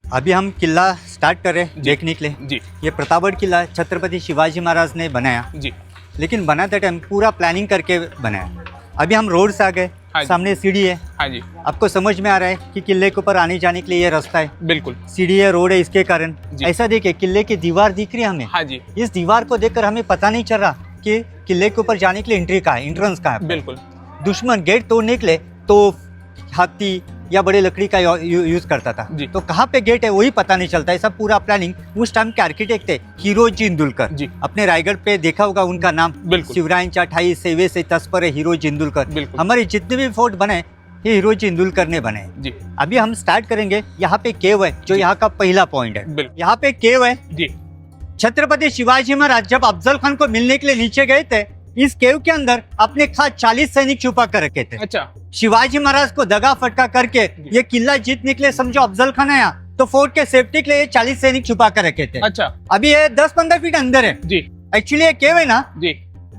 अभी हम किला स्टार्ट कर रहे हैं देखने के लिए। जी ये प्रतापगढ़ किला छत्रपति शिवाजी महाराज ने बनाया, जी लेकिन बनाते टाइम पूरा प्लानिंग करके बनाया। अभी हम रोड से आ गए, हाँ जी। सामने सीढ़ी है। हाँ जी आपको समझ में आ रहा है कि किले के ऊपर आने जाने के लिए ये रास्ता है, बिल्कुल। सीढ़ी है, रोड है, इसके कारण जी। ऐसा देखिए किले की दीवार दिख रही है हमें। हाँ जी इस दीवार को देखकर हमें पता नहीं चल रहा कि किले के ऊपर जाने के लिए एंट्री कहाँ है, एंट्रेंस कहाँ है। बिल्कुल। दुश्मन गेट तोड़ने के लिए तो हाथी या बड़े लकड़ी का यूज करता था, जी। तो कहाँ पे गेट है वही पता नहीं चलता। ऐसा पूरा प्लानिंग उस टाइम के आर्किटेक्ट थे हीरोजी इंदुलकर जी। अपने रायगढ़ पे देखा होगा उनका नाम, बिल्कुल। शिवरायांच्या 28 सेवे से तत्पर है हीरोजी इंदुलकर। बिल्कुल। हमारे जितने भी फोर्ट बने ये हीरोजी इंदुलकर ने बने हैं। जी अभी हम स्टार्ट करेंगे। यहाँ पे केव है जो जी। यहाँ का पहला पॉइंट है। बिल्कुल। यहाँ पे केव है। जी छत्रपति शिवाजी महाराज जब अफजल खान को मिलने के लिए नीचे गए थे, इस केव के अंदर अपने खास 40 सैनिक छुपा कर रखे थे। अच्छा शिवाजी महाराज को दगा फटका करके ये किला जीत निकले, समझो अफजल खान आया तो फोर्ट के सेफ्टी के लिए ये 40 सैनिक छुपा कर रखे थे। अच्छा अभी ये 10-15 फीट अंदर है। जी एक्चुअली ये केव है ना, जी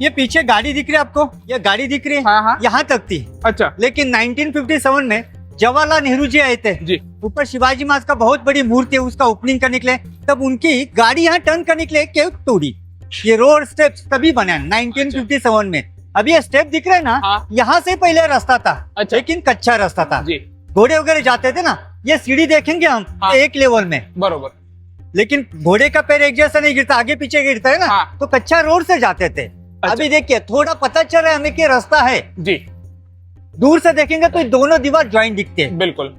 ये पीछे गाड़ी दिख रही है आपको, ये गाड़ी दिख रही है हाँ हाँ यहाँ तक थी। अच्छा लेकिन 1957 में जवाहरलाल नेहरू जी आए थे, जी ऊपर शिवाजी महाराज का बहुत बड़ी मूर्ति है, उसका ओपनिंग करने के लिए तब उनकी गाड़ी यहाँ टर्न करने के लिए केव तोड़ी। ये रोड स्टेप्स तभी बना 1957 में। अभी ये स्टेप दिख रहे हैं ना, हाँ। यहाँ से पहले रास्ता था, अच्छा। लेकिन कच्चा रास्ता था। जी घोड़े वगैरह जाते थे ना, ये सीढ़ी देखेंगे हम हाँ। एक लेवल में, बरोबर। लेकिन घोड़े का पैर एक जैसा नहीं गिरता, आगे पीछे गिरता है ना, हाँ। तो कच्चा रोड से जाते थे। अभी देखिए थोड़ा पता चल रहा है हमें कि रास्ता है। जी दूर से देखेंगे तो ये दोनों दीवार ज्वाइंट दिखते हैं। बिल्कुल।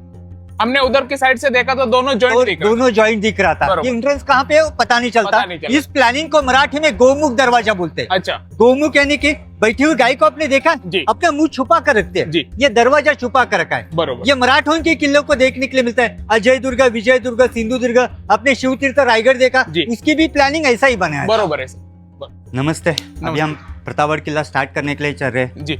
हमने उधर की साइड से देखा तो दोनों जॉइंट दिख रहा। दोनों ज्वाइंट दिख रहा था। बरोबर। ये एंट्रेंस कहाँ पे है वो पता नहीं चलता। पता नहीं चला। इस प्लानिंग को मराठी में गोमुख दरवाजा बोलते हैं। अच्छा गोमुख यानी कि बैठी हुई गाय को आपने देखा, जी। अपना मुंह छुपा कर रखते हैं। जी। ये दरवाजा छुपा कर रखा है। बरोबर। ये मराठों के किलों को देखने के लिए मिलता है। अजय दुर्ग, विजय दुर्ग, सिंधु दुर्ग, अपने शिव तीर्थ रायगढ़ देखा, जी। उसकी भी प्लानिंग ऐसा ही बना है। बरोबर है सर। नमस्ते। अभी हम प्रतापगढ़ किला स्टार्ट करने के लिए चल रहे हैं। जी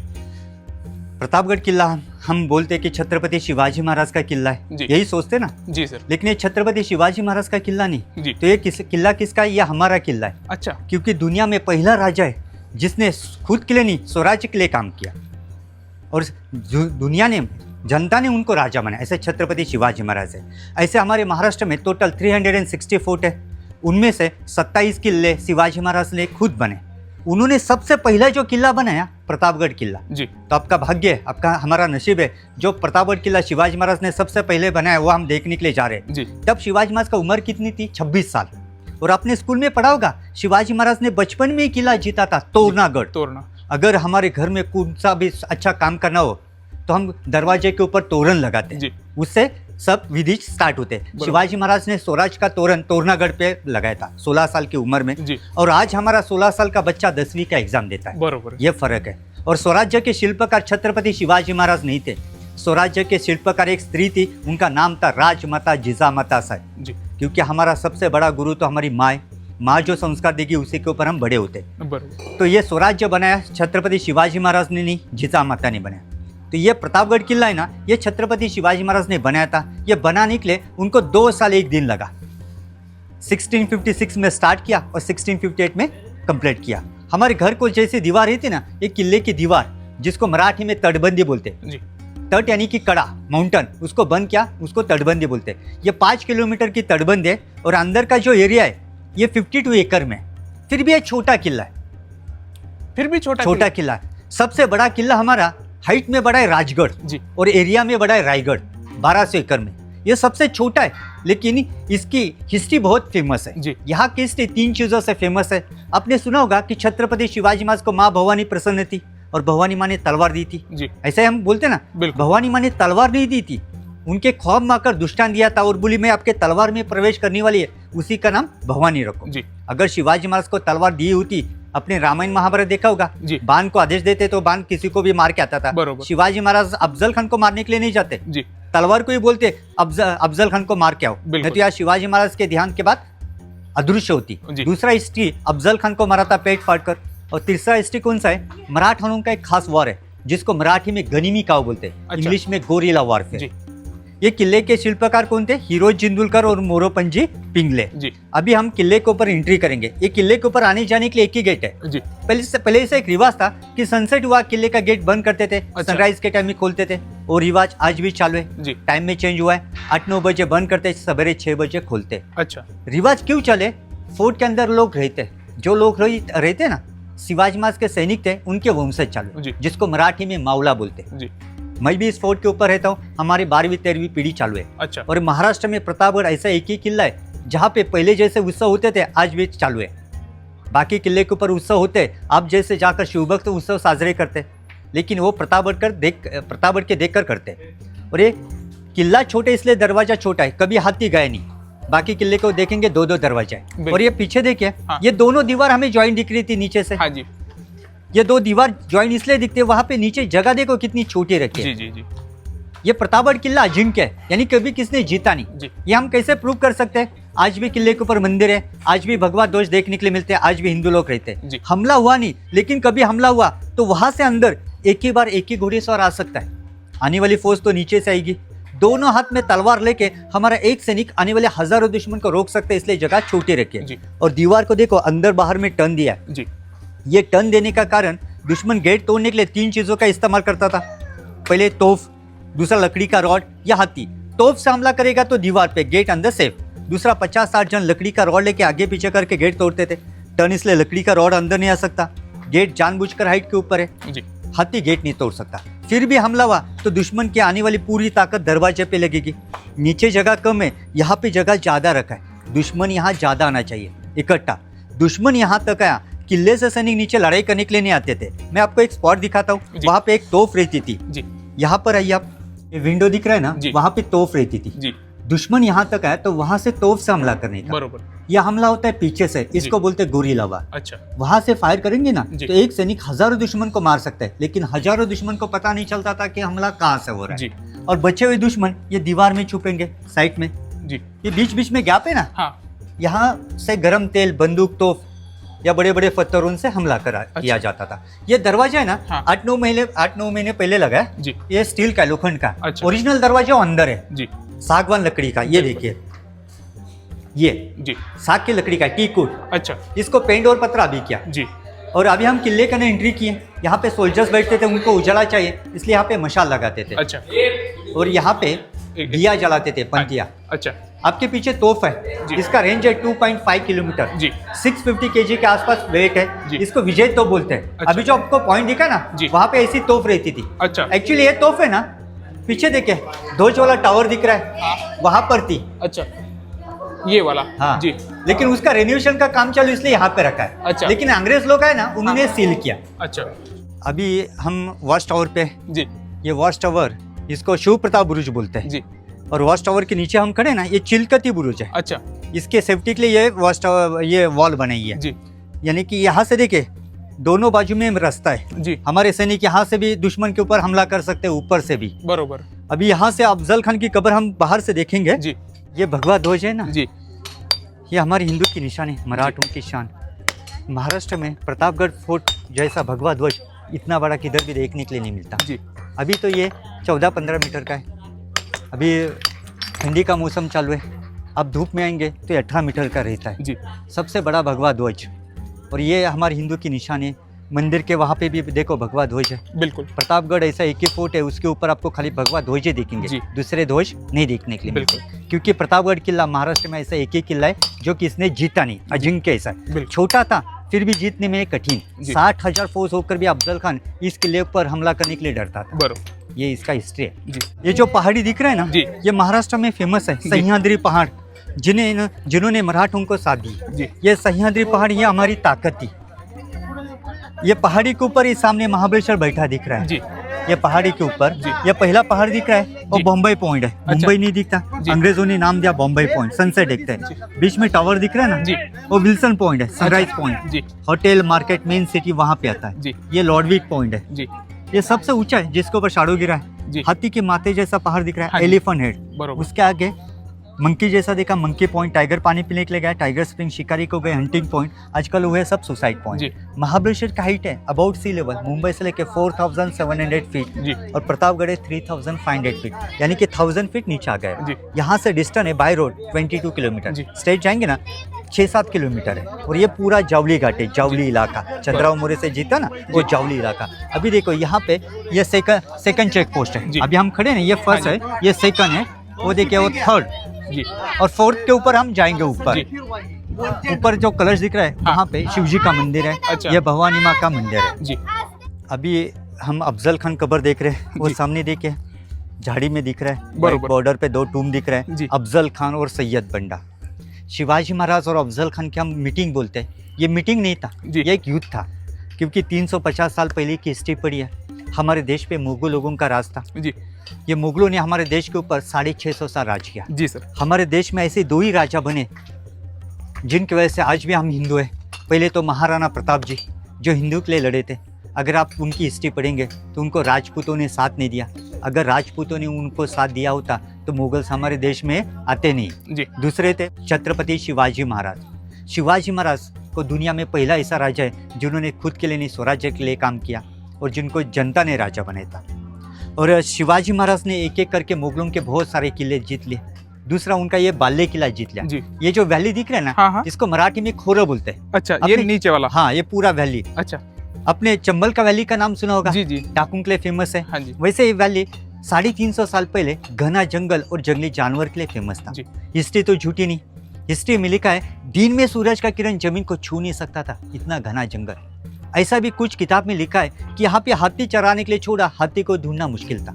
प्रतापगढ़ किला हम बोलते हैं कि छत्रपति शिवाजी महाराज का किला है, जी। यही सोचते ना, जी सर। लेकिन ये छत्रपति शिवाजी महाराज का किला नहीं। जी तो ये किला किसका है? ये हमारा किला है, अच्छा क्योंकि दुनिया में पहला राजा है जिसने खुद के लिए नहीं स्वराज्य के लिए काम किया, और दुनिया ने जनता ने उनको राजा बनाया। ऐसे छत्रपति शिवाजी महाराज है। ऐसे हमारे महाराष्ट्र में टोटल 360 फोर्ट है, उनमें से 27 किले शिवाजी महाराज ने खुद बने। उन्होंने सबसे पहला जो किला बनाया प्रतापगढ़ किला। जी तो आपका भाग्य है, आपका हमारा नसीब है, जो प्रतापगढ़ किला शिवाजी महाराज ने सबसे पहले बनाया वो हम देखने के लिए जा रहे हैं। जी तब शिवाजी महाराज का उम्र कितनी थी? 26 साल। और आपने स्कूल में पढ़ा होगा शिवाजी महाराज ने बचपन में ही किला जीता था, तोरनागढ़। तोड़ना। अगर हमारे घर में कौन सा भी अच्छा काम करना हो तो हम दरवाजे के ऊपर तोरण लगाते हैं, जी उससे सब विधि स्टार्ट होते हैं। शिवाजी महाराज ने स्वराज का तोरण तोरनागढ़ पे लगाया था 16 साल की उम्र में, जी और आज हमारा 16 साल का बच्चा 10वीं का एग्जाम देता है। बरोबर है। ये फर्क है। और स्वराज्य के शिल्पकार छत्रपति शिवाजी महाराज नहीं थे, स्वराज्य के शिल्पकार एक स्त्री थी, उनका नाम था राजमाता जिजामाता साहब। जी क्योंकि हमारा सबसे बड़ा गुरु तो हमारी माँ जो संस्कार देगी उसी के ऊपर हम बड़े होते। बरोबर। तो ये स्वराज्य बनाया छत्रपति शिवाजी महाराज ने नहीं, जिजामाता ने बनाया। तो ये प्रतापगढ़ किला है ना, ये छत्रपति शिवाजी महाराज ने बनाया था। ये बनाने के लिए उनको 2 साल 1 दिन लगा। 1656 में स्टार्ट किया और 1658 में कंप्लीट किया। हमारे घर को जैसे दीवार रहती ना, एक किले की दीवार जिसको मराठी में तटबंदी बोलते हैं। जी तट यानी कि कड़ा, माउंटेन, उसको बंद किया, उसको तटबंदी बोलते हैं। ये 5 किलोमीटर की तटबंदी है और अंदर का जो एरिया है ये 52 एकड़ में। फिर भी ये छोटा किला है, फिर भी छोटा छोटा किला है। सबसे बड़ा किला हमारा हाइट में बड़ा है राजगढ़, जी और एरिया में बड़ा है रायगढ़ 1200 एकड़ में। ये सबसे छोटा है, लेकिन इसकी हिस्ट्री बहुत फेमस है। जी। यहाँ की हिस्ट्री 3 चीजों से फेमस है। आपने सुना होगा कि छत्रपति शिवाजी महाराज को माँ भवानी प्रसन्न थी और भवानी माँ ने तलवार दी थी। जी ऐसे हम बोलते ना, बिल्कुल। भवानी माँ ने तलवार नहीं दी थी, उनके ख्वाब में आकर दुष्टान दिया था और बोली मैं आपके तलवार में प्रवेश करने वाली है, उसी का नाम भवानी रखो। जी अगर शिवाजी महाराज को तलवार दी होती, अपने रामायण महाभारत देखा होगा, जी। बाण को आदेश देते तो बाण किसी को भी मार के आता था। बरोबर। शिवाजी महाराज अफजल खान को मारने के लिए नहीं जाते, जी तलवार को ही बोलते अफजल खान को मार के आओ। बिल्कुल। नहीं तो यार शिवाजी महाराज के ध्यान के बाद अदृश्य होती। जी। दूसरा हिस्ट्री अफजल खान को मारा था पेट फाड़कर। और तीसरा हिस्ट्री कौन सा है? मराठाओं का एक खास वॉर है जिसको मराठी में गनिमी काव बोलते हैं, अच्छा। इंग्लिश में गोरिल्ला वॉरफेयर। जी ये किले के शिल्पकार कौन थे? हीरो जिंदुलकर और मोरोपंजी पिंगले। जी अभी हम किले के ऊपर एंट्री करेंगे। ये किले के ऊपर आने जाने के लिए एक ही गेट है। जी पहले से एक रिवाज था कि सनसेट हुआ किले का गेट बंद करते थे, सनराइज के टाइम में खोलते थे। वो रिवाज आज भी चालू है। जी टाइम में चेंज हुआ है, 8-9 बजे बंद करते, सवेरे 6 बजे खोलते। अच्छा रिवाज क्यों चले? फोर्ट के अंदर लोग रहते, जो लोग रहते ना, शिवाजी महाराज के सैनिक थे, उनके वंशज चालू, जी। जिसको मराठी में मावला बोलते। जी मैं भी इस फोर्ट के ऊपर रहता हूँ, हमारी 12वीं-13वीं पीढ़ी चालू है। अच्छा और महाराष्ट्र में प्रतापगढ़ ऐसा एक ही किला है जहाँ पे पहले जैसे उत्सव होते थे आज भी चालू है। बाकी किले के ऊपर उत्सव होते, आप जैसे जाकर शिवभक्त उत्सव साजरे करते, लेकिन वो प्रतापगढ़ के देखकर करते। और ये किला छोटे इसलिए दरवाजा छोटा है, कभी हाथी गए नहीं। बाकी किले को देखेंगे 2-2 दरवाजा है। और ये पीछे देखिए, हाँ। ये दोनों दीवार हमें ज्वाइंट दिख रही थी नीचे से। हाँ जी ये 2 दीवार ज्वाइंट इसलिए दिखते, वहां पे नीचे जगह देखो कितनी छोटी रखी है। जी जी जी ये प्रतापगढ़ किला अजिंक्य है, यानी कभी किसने जीता नहीं। जी ये हम कैसे प्रूव कर सकते हैं? आज भी किले के ऊपर मंदिर है, आज भी भगवा ध्वज देखने के लिए मिलते हैं, आज भी हिंदू लोग रहते हैं। जी। हमला हुआ नहीं, लेकिन कभी हमला हुआ तो वहां से अंदर एक ही बार एक ही घोड़ेसवार आ सकता है। आने वाली फौज तो नीचे से आएगी। दोनों हाथ में तलवार लेके हमारा एक सैनिक आने वाले हजारों दुश्मन को रोक सकते हैं, इसलिए जगह छोटी रखी जी। है। और दीवार को देखो, अंदर बाहर में टर्न दिया है। जी ये टर्न देने का कारण दुश्मन गेट तोड़ने के लिए 3 चीजों का इस्तेमाल करता था। पहले तोफ, दूसरा लकड़ी का रॉड या हाथी। तोफ से हमला करेगा तो दीवार पे, गेट अंदर सेफ। दूसरा 50-60 जन लकड़ी का रॉड लेके आगे पीछे करके गेट तोड़ते थे। टर्न इसलिए लकड़ी का रॉड अंदर नहीं आ सकता, गेट जानबूझकर हाइट के ऊपर है। जी हाथी गेट नहीं तोड़ सकता। फिर भी हमला हुआ तो दुश्मन की आने वाली पूरी ताकत दरवाजे पे लगेगी। नीचे जगह कम है, यहाँ पे जगह ज्यादा रखा है। दुश्मन यहाँ ज्यादा आना चाहिए इकट्ठा। दुश्मन यहाँ तक आया, किले से सैनिक नीचे लड़ाई करने के लिए नहीं आते थे। मैं आपको एक स्पॉट दिखाता हूँ, जी। वहाँ पे एक तोफ रहती थी। जी यहाँ पर आइए आप, ये विंडो दिख रहा है ना, जी। वहाँ पे तोफ रहती थी। जी दुश्मन यहाँ तक आया तो वहाँ से तोफ से हमला करने का। बरोबर यह हमला होता है पीछे से, इसको बोलते हैं गोरिल्ला वार। अच्छा वहां से फायर करेंगे ना जी। तो एक सैनिक हजारों दुश्मन को मार सकता है, लेकिन हजारों दुश्मन को पता नहीं चलता था कि हमला कहाँ से हो रहा है। जी और बचे हुए दुश्मन ये दीवार में छुपेंगे, साइड में। जी ये बीच बीच में गैप है ना, हाँ यहाँ से गर्म तेल, बंदूक, तोप या बड़े बड़े पत्थरों से हमला किया जाता था। ये दरवाजा है ना, हाँ। 8-9 महीने पहले लगा है। जी ये स्टील का, लोखंड का। अच्छा। ओरिजिनल दरवाजा वो अंदर है, जी सागवान लकड़ी का। ये देखिए, ये जी साग की लकड़ी का टीकूट। अच्छा इसको पेंट और पत्रा भी किया। जी और अभी हम किले के अंदर एंट्री किए। यहाँ पे सोल्जर्स बैठते थे, उनको उजाला चाहिए, इसलिए यहाँ पे मशाल लगाते थे। अच्छा और यहाँ पे दिया जलाते थे, पंतिया। अच्छा आपके पीछे तोफ है, जी। इसका रेंज है 2.5 किलोमीटर। जी 650 kg के आसपास वेट जी। है। इसको विजय तोप बोलते हैं। अच्छा। अभी जो आपको पॉइंट दिखा ना, जी। वहाँ पे ऐसी तोफ रहती थी। अच्छा एक्चुअली ये तोफ है ना, पीछे देखे ध्वज वाला टावर दिख रहा है, वहां पर थी। अच्छा ये वाला हाँ जी लेकिन उसका रेन्यूएशन का काम चालू, इसलिए यहाँ पे रखा है। अच्छा। लेकिन अंग्रेज लोग आए ना, उन्होंने सील किया। अच्छा अभी हम वॉच टावर पे, जी ये वॉच टावर, इसको शिव प्रताप बुरुज बोलते हैं। जी और वॉच टावर के नीचे हम खड़े ना, ये चिलकती बुरुज है। अच्छा इसके सेफ्टी के लिए ये वॉच टावर, ये वॉल बनाई है। जी यानी कि यहाँ से देखे, दोनों बाजू में रास्ता है। जी हमारे सैनिक यहाँ से भी दुश्मन के ऊपर हमला कर सकते हैं, ऊपर से भी। बरोबर अभी यहाँ से अफजल खान की कब्र हम बाहर से देखेंगे। जी ये भगवा ध्वज है ना, जी ये हमारी हिंदू की निशान है, मराठों की शान। महाराष्ट्र में प्रतापगढ़ फोर्ट जैसा भगवा ध्वज इतना बड़ा किधर भी देखने के लिए नहीं मिलता। जी अभी तो ये 14-15 मीटर का है। अभी ठंडी का मौसम चालू है, अब धूप में आएंगे तो ये 18 मीटर का रहता है। जी सबसे बड़ा भगवा ध्वज। और ये हमारे हिंदू की निशान है। मंदिर के वहाँ पे भी देखो भगवा ध्वज है। बिल्कुल प्रतापगढ़ ऐसा एक ही फोर्ट है, उसके ऊपर आपको खाली भगवा ध्वज ही दिखेंगे, जी। दूसरे ध्वज नहीं देखने के लिए बिल्कुल। मिलते। क्योंकि प्रतापगढ़ किला महाराष्ट्र में ऐसा एक ही किला है जो कि इसने जीता नहीं, अजिंक्य ऐसा है। बिल्कुल। छोटा था फिर भी जीतने में कठिन। जी। 60,000 फौज होकर भी अफजल खान इस किले पर हमला करने के लिए डरता था। बरोबर ये इसका हिस्ट्री है। जी ये जो पहाड़ी दिख रहा है ना, जी। ये महाराष्ट्र में फेमस है, सह्याद्री पहाड़, जिन्होंने मराठों को साथ दी। जी ये सह्याद्री पहाड़, ये हमारी ताकत थी। ये पहाड़ी के ऊपर ही सामने महाबलेश्वर बैठा दिख रहा है। जी ये पहाड़ी के ऊपर जी। ये पहला पहाड़ दिख रहा है, और जी। बॉम्बे पॉइंट है। मुंबई नहीं दिखता, जी। अंग्रेजों ने नाम दिया बॉम्बे पॉइंट। सनसेट देखते हैं, बीच में टावर दिख रहा है जी। ना, वो विल्सन पॉइंट है, सनराइज पॉइंट। जी होटल, मार्केट, मेन सिटी वहाँ पे आता है। जी ये लॉर्डविक पॉइंट है। जी ये सबसे ऊंचा है, जिसके ऊपर शाडो गिरा है। जी हाथी के माथे जैसा पहाड़ दिख रहा हाँ है, जी। Elephant head. बरोबर उसके आगे मंकी जैसा देखा, मंकी पॉइंट, टाइगर पानी पीने के लिए गया, टाइगर स्प्रिंग, शिकारी को गए, हंटिंग पॉइंट, आजकल हुए सब सुसाइड जी। पॉइंट। महाबलेश्वर का हाइट है अबाउट सी लेवल, मुंबई से लेके 4700 फीट जी और प्रतापगढ़ है 3500 फीट, यानी कि 1000 फीट नीचे आ जी। गए। यहाँ से डिस्टेंस है बाय रोड 22 किलोमीटर, जी। स्ट्रेट जाएंगे ना 6-7 किलोमीटर है। और ये पूरा जावली घाट है, जावली इलाका, चंद्रराव मौर्य से जीता ना वो जावली इलाका। अभी देखो यहाँ पे ये सेकंड चेक पोस्ट है, जी। अभी हम खड़े हैं, ये फर्स्ट हाँ है, ये सेकंड है, वो देखिए वो थर्ड, जी और फोर्थ के ऊपर हम जाएंगे। ऊपर जी ऊपर जो कलश दिख रहा है हाँ। वहाँ पे शिव जी का मंदिर है, अच्छा। ये भवानी माँ का मंदिर है। जी अभी हम अफजल खान कब्र देख रहे हैं, वो जी। सामने देखिए झाड़ी में दिख रहा है, बरोबर। बॉर्डर पे 2 टूम दिख रहे हैं, जी। अफजल खान और सैयद बंडा। शिवाजी महाराज और अफजल खान की हम मीटिंग बोलते हैं, ये मीटिंग नहीं था, जी। ये एक युद्ध था, क्योंकि 350 साल पहले की हिस्ट्री पड़ी है। हमारे देश पे मुगल लोगों का राज था, जी ये मुगलों ने हमारे देश के ऊपर 650 साल राज किया। जी सर। हमारे देश में ऐसे 2 ही राजा बने जिनकी वजह से आज भी हम हिंदू हैं। पहले तो महाराणा प्रताप जी जो हिंदू के लिए लड़े थे, अगर आप उनकी हिस्ट्री पढ़ेंगे तो उनको राजपूतों ने साथ नहीं दिया। अगर राजपूतों ने उनको साथ दिया होता तो मुगल्स हमारे देश में आते नहीं। जी दूसरे थे छत्रपति शिवाजी महाराज। शिवाजी महाराज को दुनिया में पहला ऐसा राजा है जिन्होंने खुद के लिए नहीं स्वराज्य के लिए काम किया और जिनको जनता ने राजा बनाया था। और शिवाजी महाराज ने एक एक करके मुगलों के बहुत सारे किले जीत लिए। दूसरा उनका ये बाल्य किला जीत लिया। जी ये जो वैली दिख रहा है ना, हाँ हाँ इसको मराठी में खोरा बोलते हैं। अच्छा, ये अपने- नीचे वाला। हाँ, ये पूरा वैली। अच्छा अपने चंबल का वैली का नाम सुना होगा, जी जी टाकुम के लिए फेमस है। हाँ जी वैसे ये वैली 350 साल पहले घना जंगल और जंगली जानवर के लिए फेमस था। जी। हिस्ट्री तो झूठी नहीं, हिस्ट्री में लिखा है दिन में सूरज का किरण जमीन को छू नहीं सकता था, इतना घना जंगल। ऐसा भी कुछ किताब में लिखा है कि यहाँ पे हाथी चराने के लिए छोड़ा, हाथी को ढूंढना मुश्किल था।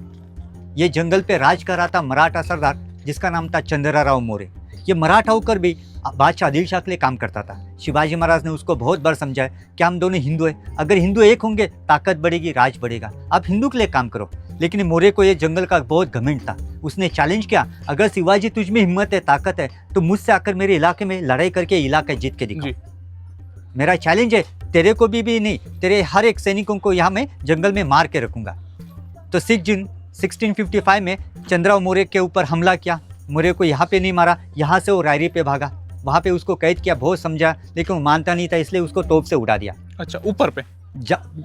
ये जंगल पे राज कर रहा था मराठा सरदार जिसका नाम था चंद्रराव मौर्य। ये मराठा होकर भी बादशाह आदिल शाह के लिए काम करता था। शिवाजी महाराज ने उसको बहुत बार समझाया कि हम दोनों हिंदू हैं, अगर हिंदू एक होंगे ताकत बढ़ेगी, राज बढ़ेगा, आप हिंदू के लिए काम करो। लेकिन मौर्य को ये जंगल का बहुत घमंड था। उसने चैलेंज किया, अगर शिवाजी तुझ में हिम्मत है, ताकत है, तो मुझसे आकर मेरे इलाके में लड़ाई करके इलाका जीत के दिखा। जी मेरा चैलेंज है, तेरे को भी नहीं, तेरे हर एक सैनिकों को यहाँ मैं जंगल में मार के रखूंगा। तो 6 जून 1655 में चंद्रराव मौर्य के ऊपर हमला किया। मौर्य को यहाँ पे नहीं मारा, यहाँ से वो रायरी पे भागा, वहाँ पे उसको कैद किया, बहुत समझा लेकिन वो मानता नहीं था, इसलिए उसको तोप से उड़ा दिया अच्छा, ऊपर पे।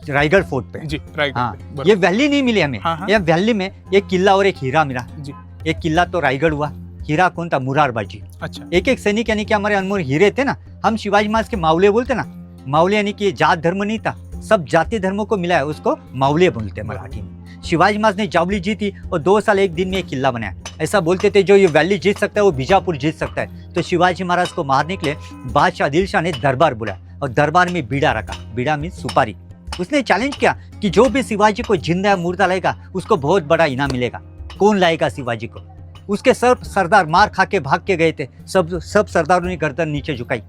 रायगढ़ फोर्ट पे। जी राइट। हाँ, बरोबर। ये वैली नहीं मिली हमें। हाँ, हाँ। ये वैली में एक किला और एक हीरा मिला। जी एक किला तो रायगढ़ हुआ, हीरा कौन था? मुरारबाजी। अच्छा एक एक सैनिक यानी कि हमारे अनमोल हीरे थे ना, हम शिवाजी महाराज के मावले बोलते ना। मावले यानी कि जात धर्म नहीं था, सब जाति धर्मों को मिला है, उसको मावले बोलते हैं मराठी में। शिवाजी महाराज ने जावली जीती और 2 साल 1 दिन में एक किला बनाया। ऐसा बोलते थे जो ये वैली जीत सकता है वो बीजापुर जीत सकता है। तो शिवाजी महाराज को मारने के लिए बादशाह आदिल शाह ने दरबार बुलाया और दरबार में बीड़ा रखा। बीड़ा मीन सुपारी। उसने चैलेंज किया कि जो भी शिवाजी को जिंदा या मुर्दा लाएगा उसको बहुत बड़ा इनाम मिलेगा। कौन लाएगा शिवाजी को? उसके सब सरदार मार खा के भाग के गए थे, सब सरदारों ने गर्दन नीचे झुकाई।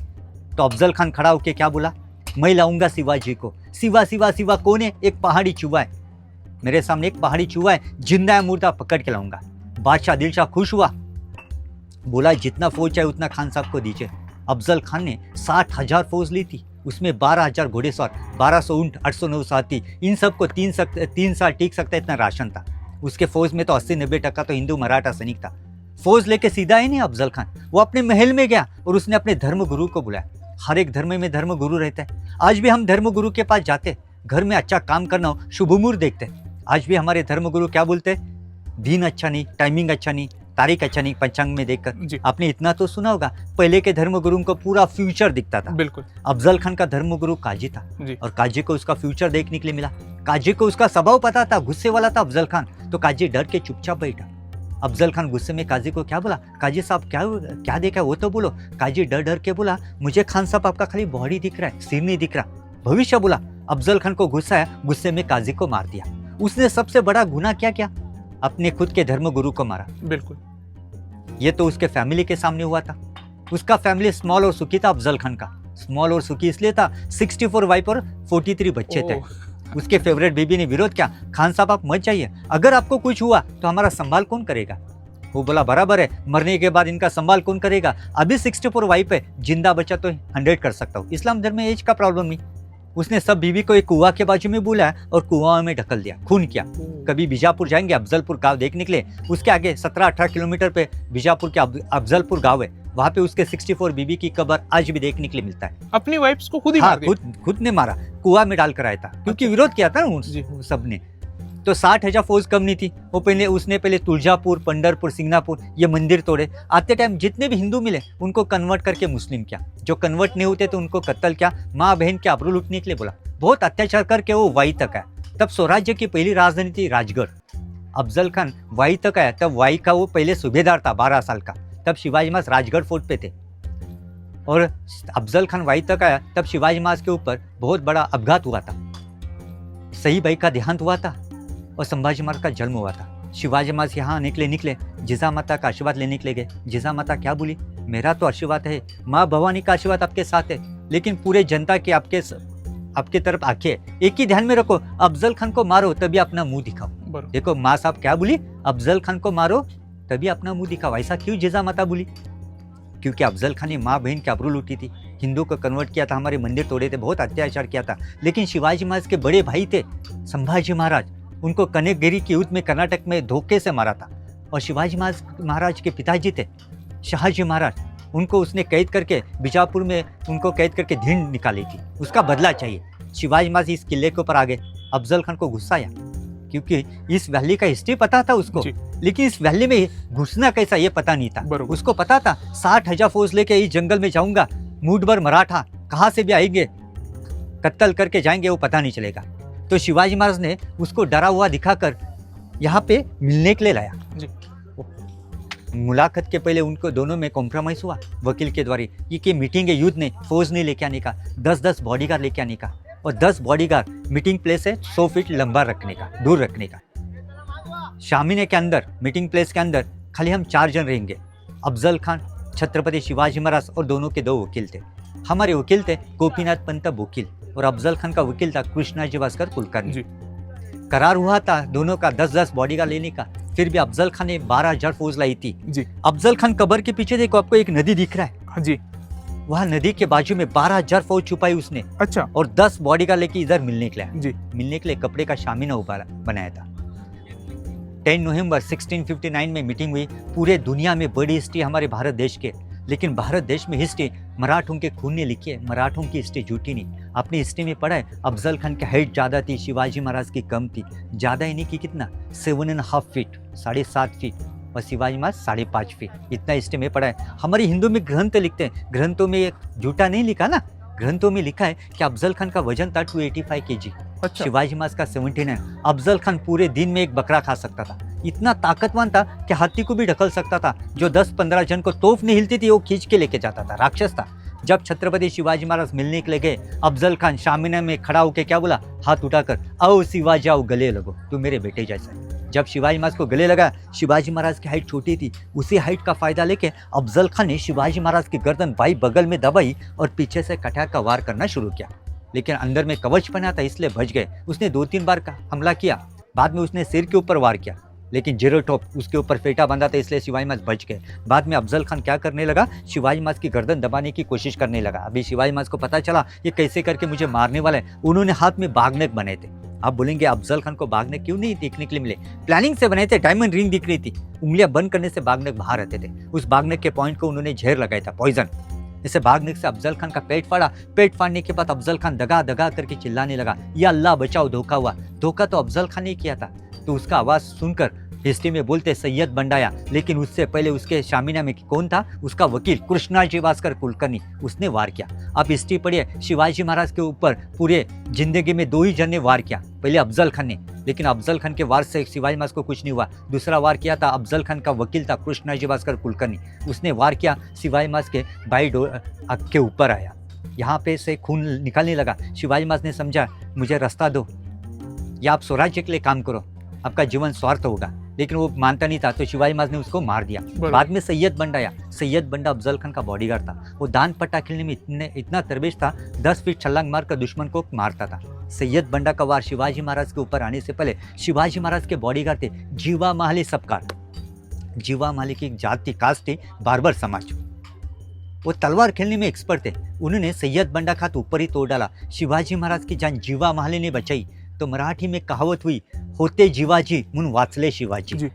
तो अफजल खान खड़ा होके क्या बोला? मैं लाऊंगा शिवाजी को। शिवा शिवा शिवा कौन है? एक पहाड़ी चूहा है, मेरे सामने एक पहाड़ी चूहा है, जिंदा या मुर्दा पकड़ के लाऊंगा। बादशाह आदिल शाह खुश हुआ, बोला जितना फौज चाहिए उतना खान साहब को दीजिए। अफजल खान ने 60,000 फौज ली थी, उसमें 12,000 घोड़ेसवार, 1200 ऊंट, 809 साथी, इन सबको 3 साल टिक सकता है इतना राशन था। उसके फौज में तो 80-90% तो हिंदू मराठा सैनिक था। फौज लेके सीधा ही नहीं अफजल खान, वो अपने महल में गया और उसने अपने धर्म गुरु को बुलाया। हर एक धर्म में धर्म गुरु रहता है। आज भी हम धर्म गुरु के पास जाते, घर में अच्छा काम करना हो, शुभ मुहूर्त देखते। आज भी हमारे धर्म गुरु क्या बोलते हैं? दिन अच्छा नहीं, टाइमिंग अच्छा नहीं, तारीख अच्छा नहीं, पंचांग में देखकर। जी आपने इतना तो सुना होगा, पहले के धर्म गुरुओं को पूरा फ्यूचर दिखता था। बिल्कुल। अफजल खान का धर्म गुरु काजी था जी और काजी को उसका फ्यूचर देखने के लिए मिला। काजी को उसका स्वभाव पता था, गुस्से वाला था अफजल खान, तो काजी डर के चुपचाप बैठा। अफजल खान गुस्से में काजी को क्या बोला? काजी साहब क्या देखा वो तो बोलो। काजी डर डर के बोला, मुझे खान साहब आपका खाली बॉडी दिख रहा है, सिर नहीं दिख रहा, भविष्य बोला। अफजल खान को गुस्सा आया, गुस्से में काजी को मार दिया। उसने सबसे बड़ा गुनाह क्या किया? अपने खुद के धर्म गुरु को मारा। बिल्कुल। ये तो उसके फैमिली के सामने हुआ था। उसका फैमिली स्मॉल और सुखी था। अफजल खान का स्मॉल और सुखी इसलिए था, 64 वाइफ और 43 बच्चे थे। उसके फेवरेट बीबी ने विरोध किया, खान साहब आप मत जाइए, अगर आपको कुछ हुआ तो हमारा संभाल कौन करेगा? वो बोला बराबर है, मरने के बाद इनका संभाल कौन करेगा? अभी 64 वाइफ है, जिंदा बचा तो 100 कर सकता हूँ। इस्लाम धर्म में एज का प्रॉब्लम नहीं, उसने सब बीवी को एक कुआं के बाजू में बुलाया और कुआं में ढकल दिया, खून किया। कभी बीजापुर जाएंगे, अफजलपुर गांव देखने के लिए, उसके आगे 17-18 किलोमीटर पे बीजापुर के अफजलपुर गांव है, वहां पे उसके 64 बीबी की कब्र आज भी देखने के लिए मिलता है। अपनी वाइफ्स को खुद ही हाँ, मार दिया। खुद ने मारा, कुआं में डाल कर आया था, क्योंकि विरोध किया था ना जी। सबने। तो 60,000 फौज कम नहीं थी। उसने पहले तुलजापुर, पंडरपुर, सिंगनापुर ये मंदिर तोड़े। आते टाइम जितने भी हिंदू मिले उनको कन्वर्ट करके मुस्लिम किया, जो कन्वर्ट नहीं होते तो उनको कत्ल किया, माँ बहन के आबरू लूटने के लिए बोला, बहुत अत्याचार करके वो वाई तक आया। तब स्वराज्य की पहली राजधानी थी राजगढ़। अफजल खान वाई तक आया, तब वाई का वो पहले सूबेदार था 12 साल का। तब शिवाजी महाराज राजगढ़ फोर्ट पे थे और अफजल खान वाई तक आया, तब शिवाजी महाराज के ऊपर बहुत बड़ा अपघात हुआ था, सही भाई का देहांत हुआ था और संभाजी महाराज का जन्म हुआ था। शिवाजी महाराज यहाँ निकले, जिजा माता का आशीर्वाद लेने के लिए गए। जिजा माता क्या बोली, मेरा तो आशीर्वाद है, माँ भवानी का आशीर्वाद आपके साथ है, लेकिन पूरे जनता की आपके तरफ आंखें है। एक ही ध्यान में रखो, अफजल खान को मारो तभी अपना मुंह दिखाओ। देखो माँ साहब क्या बोली, अफजल खान को मारो तभी अपना मुंह दिखाओ। ऐसा क्यों जिजा माता बोली? क्योंकि अफजल खान ने माँ बहन की आबरू लूटी थी, हिंदू को कन्वर्ट किया था, हमारे मंदिर तोड़े थे, बहुत अत्याचार किया था। लेकिन शिवाजी महाराज के बड़े भाई थे संभाजी महाराज, उनको कनकगिरी के युद्ध में कर्नाटक में धोखे से मारा था। और शिवाजी महाराज के पिताजी थे शाहजी महाराज, उनको उसने कैद करके बीजापुर में उनको कैद करके धीन निकाली थी, उसका बदला चाहिए। शिवाजी महाराज इस किले के ऊपर आ गए। अफजल खान को गुस्सा आया, क्योंकि इस वैली का हिस्ट्री पता था उसको, लेकिन इस वैली में घुसना कैसा ये पता नहीं था। उसको पता था 60,000 फौज लेके इस जंगल में जाऊंगा, मूडभर मराठा कहाँ से भी आएंगे, कत्ल करके जाएंगे, वो पता नहीं चलेगा। तो शिवाजी महाराज ने उसको डरा हुआ दिखाकर यहाँ पे मिलने के लिए लाया। मुलाकात के पहले उनको दोनों में कॉम्प्रोमाइज हुआ वकील के द्वारा, ये कि मीटिंग है, युद्ध ने फौज नहीं लेके आने का, 10-10 बॉडीगार्ड लेके आने का, और 10 बॉडीगार्ड मीटिंग प्लेस है 100 फीट लंबा रखने का, दूर रखने का। शामिने के अंदर, मीटिंग प्लेस के अंदर खाली हम 4 जन रहेंगे, अफजल खान, छत्रपति शिवाजी महाराज और दोनों के 2 वकील थे। हमारे वकील थे गोपीनाथ पंत वकील और अफजल खान का वकील था कृष्णाजी भास्कर कुलकर्णी। करार हुआ था दोनों का 10-10 बॉडीगार्ड लेने का। फिर भी अफजल खान ने 12,000 फौज लाई थी जी। अफजल खान कब्र के पीछे देखो, आपको एक नदी दिख रहा है जी, वहाँ नदी के बाजू में 12,000 फौज छुपाई उसने। अच्छा। और 10 बॉडीगार्ड लेके इधर मिलने के लिए जी, मिलने के लिए कपड़े का शामिना बनाया था। 10 नवंबर 1659 में मीटिंग हुई। पूरे दुनिया में बड़ी हिस्ट्री हमारे भारत देश के, लेकिन भारत देश में हिस्ट्री मराठों के खून ने लिखी है, मराठों की हिस्ट्री झूठी नहीं। अपनी हिस्ट्री में पढ़ा है, अफजल खान की हाइट ज़्यादा थी, शिवाजी महाराज की कम थी। ज़्यादा ही नहीं की, कितना 7.5 फीट, 7.5 फीट, और शिवाजी महाराज 5.5 फीट, इतना हिस्ट्री में पढ़ा है। हमारे हिंदू में ग्रंथ लिखते हैं, ग्रंथों में ये झूठा नहीं लिखा ना, ग्रंथों में लिखा है कि अफजल खान का वजन था 285 kg, अच्छा। शिवाजी महाराज का 79। अफजल खान पूरे दिन में एक बकरा खा सकता था, इतना ताकतवान था कि हाथी को भी ढकल सकता था। जो 10-15 जन को तोप नहीं हिलती थी वो खींच के लेके जाता था, राक्षस था। जब छत्रपति शिवाजी महाराज मिलने के लिए गए, अफजल खान शामिना में खड़ा होकर क्या बोला, हाथ उठाकर, आओ शिवाजी आओ गले लगो, तू मेरे बेटे जैसा है। जब शिवाजी महाराज को गले लगा, शिवाजी महाराज की हाइट छोटी थी, उसी हाइट का फायदा लेके अफजल खान ने शिवाजी महाराज की गर्दन बाई बगल में दबाई और पीछे से कटार का वार करना शुरू किया। लेकिन अंदर में कवच पहना था इसलिए बच गए। उसने 2-3 बार का हमला किया, बाद में उसने सिर के ऊपर वार किया, लेकिन जीरो टॉप उसके ऊपर फेटा बंधा था इसलिए शिवाजी महाराज बच गए। बाद में अफजल खान क्या करने लगा, शिवाजी महाराज की गर्दन दबाने की कोशिश करने लगा। अभी शिवाजी महाराज को पता चला ये कैसे करके मुझे मारने वाला है। उन्होंने हाथ में बागनेक बनाए थे। आप बोलेंगे अफजल खान को बागनेक क्यों नहीं देखने के लिए मिले? प्लानिंग से बनाए थे, डायमंड रिंग दिख रही थी, उंगलियां बंद करने से बागनेक बाहर आते थे। उस बागनेक के पॉइंट को उन्होंने जहर लगाया था, पॉइजन। इसे बागनेक से अफजल खान का पेट फाड़ा। पेट फाड़ने के बाद अफजल खान दगा दगा करके चिल्लाने लगा, या अल्लाह बचाओ, धोखा हुआ। धोखा तो अफजल खान ने किया था। तो उसका आवाज सुनकर हिस्ट्री में बोलते सैयद बंडाया, लेकिन उससे पहले उसके शामिना में कौन था, उसका वकील कृष्णाजी भास्कर कुलकर्णी, उसने वार किया। अब हिस्ट्री पढ़िए, शिवाजी महाराज के ऊपर पूरे जिंदगी में 2 ही जन ने वार किया, पहले अफजल खान ने, लेकिन अफजल खान के वार से शिवाजी महाराज को कुछ नहीं हुआ। दूसरा वार किया था अफजल खान का वकील था कृष्णाजी भास्कर कुलकर्णी, उसने वार किया, शिवाजी महाराज के बाई आँख के ऊपर आया, यहाँ पे से खून निकलने लगा। शिवाजी महाराज ने समझा मुझे रास्ता दो, या आप स्वराज्य के लिए काम करो, आपका जीवन स्वार्थ होगा, लेकिन वो मानता नहीं था। तो शिवाजी महाराज ने उसको मार दिया। बाद में सैयद बंडा आया। सैयद बंडा अफजल खान का बॉडीगार्ड था। वो दान पट्टा खेलने में इतना तरबेज था, 10 फीट छलांग मारकर दुश्मन को मारता था। सैयद बंडा का वार शिवाजी महाराज के ऊपर आने से पहले शिवाजी महाराज के बॉडीगार्ड थे जीवा माहली सबकार। जीवा माहली की एक जात थी, कास्ट थी, बार्बर समाज। वो तलवार खेलने में एक्सपर्ट थे। उन्होंने सैयद बंडा खात ऊपर ही तोड़ डाला, शिवाजी महाराज की जान जीवा महाले ने बचाई। तो मराठी में कहावत हुई, होते जीवाजी म्हणून वाचले शिवाजी। जी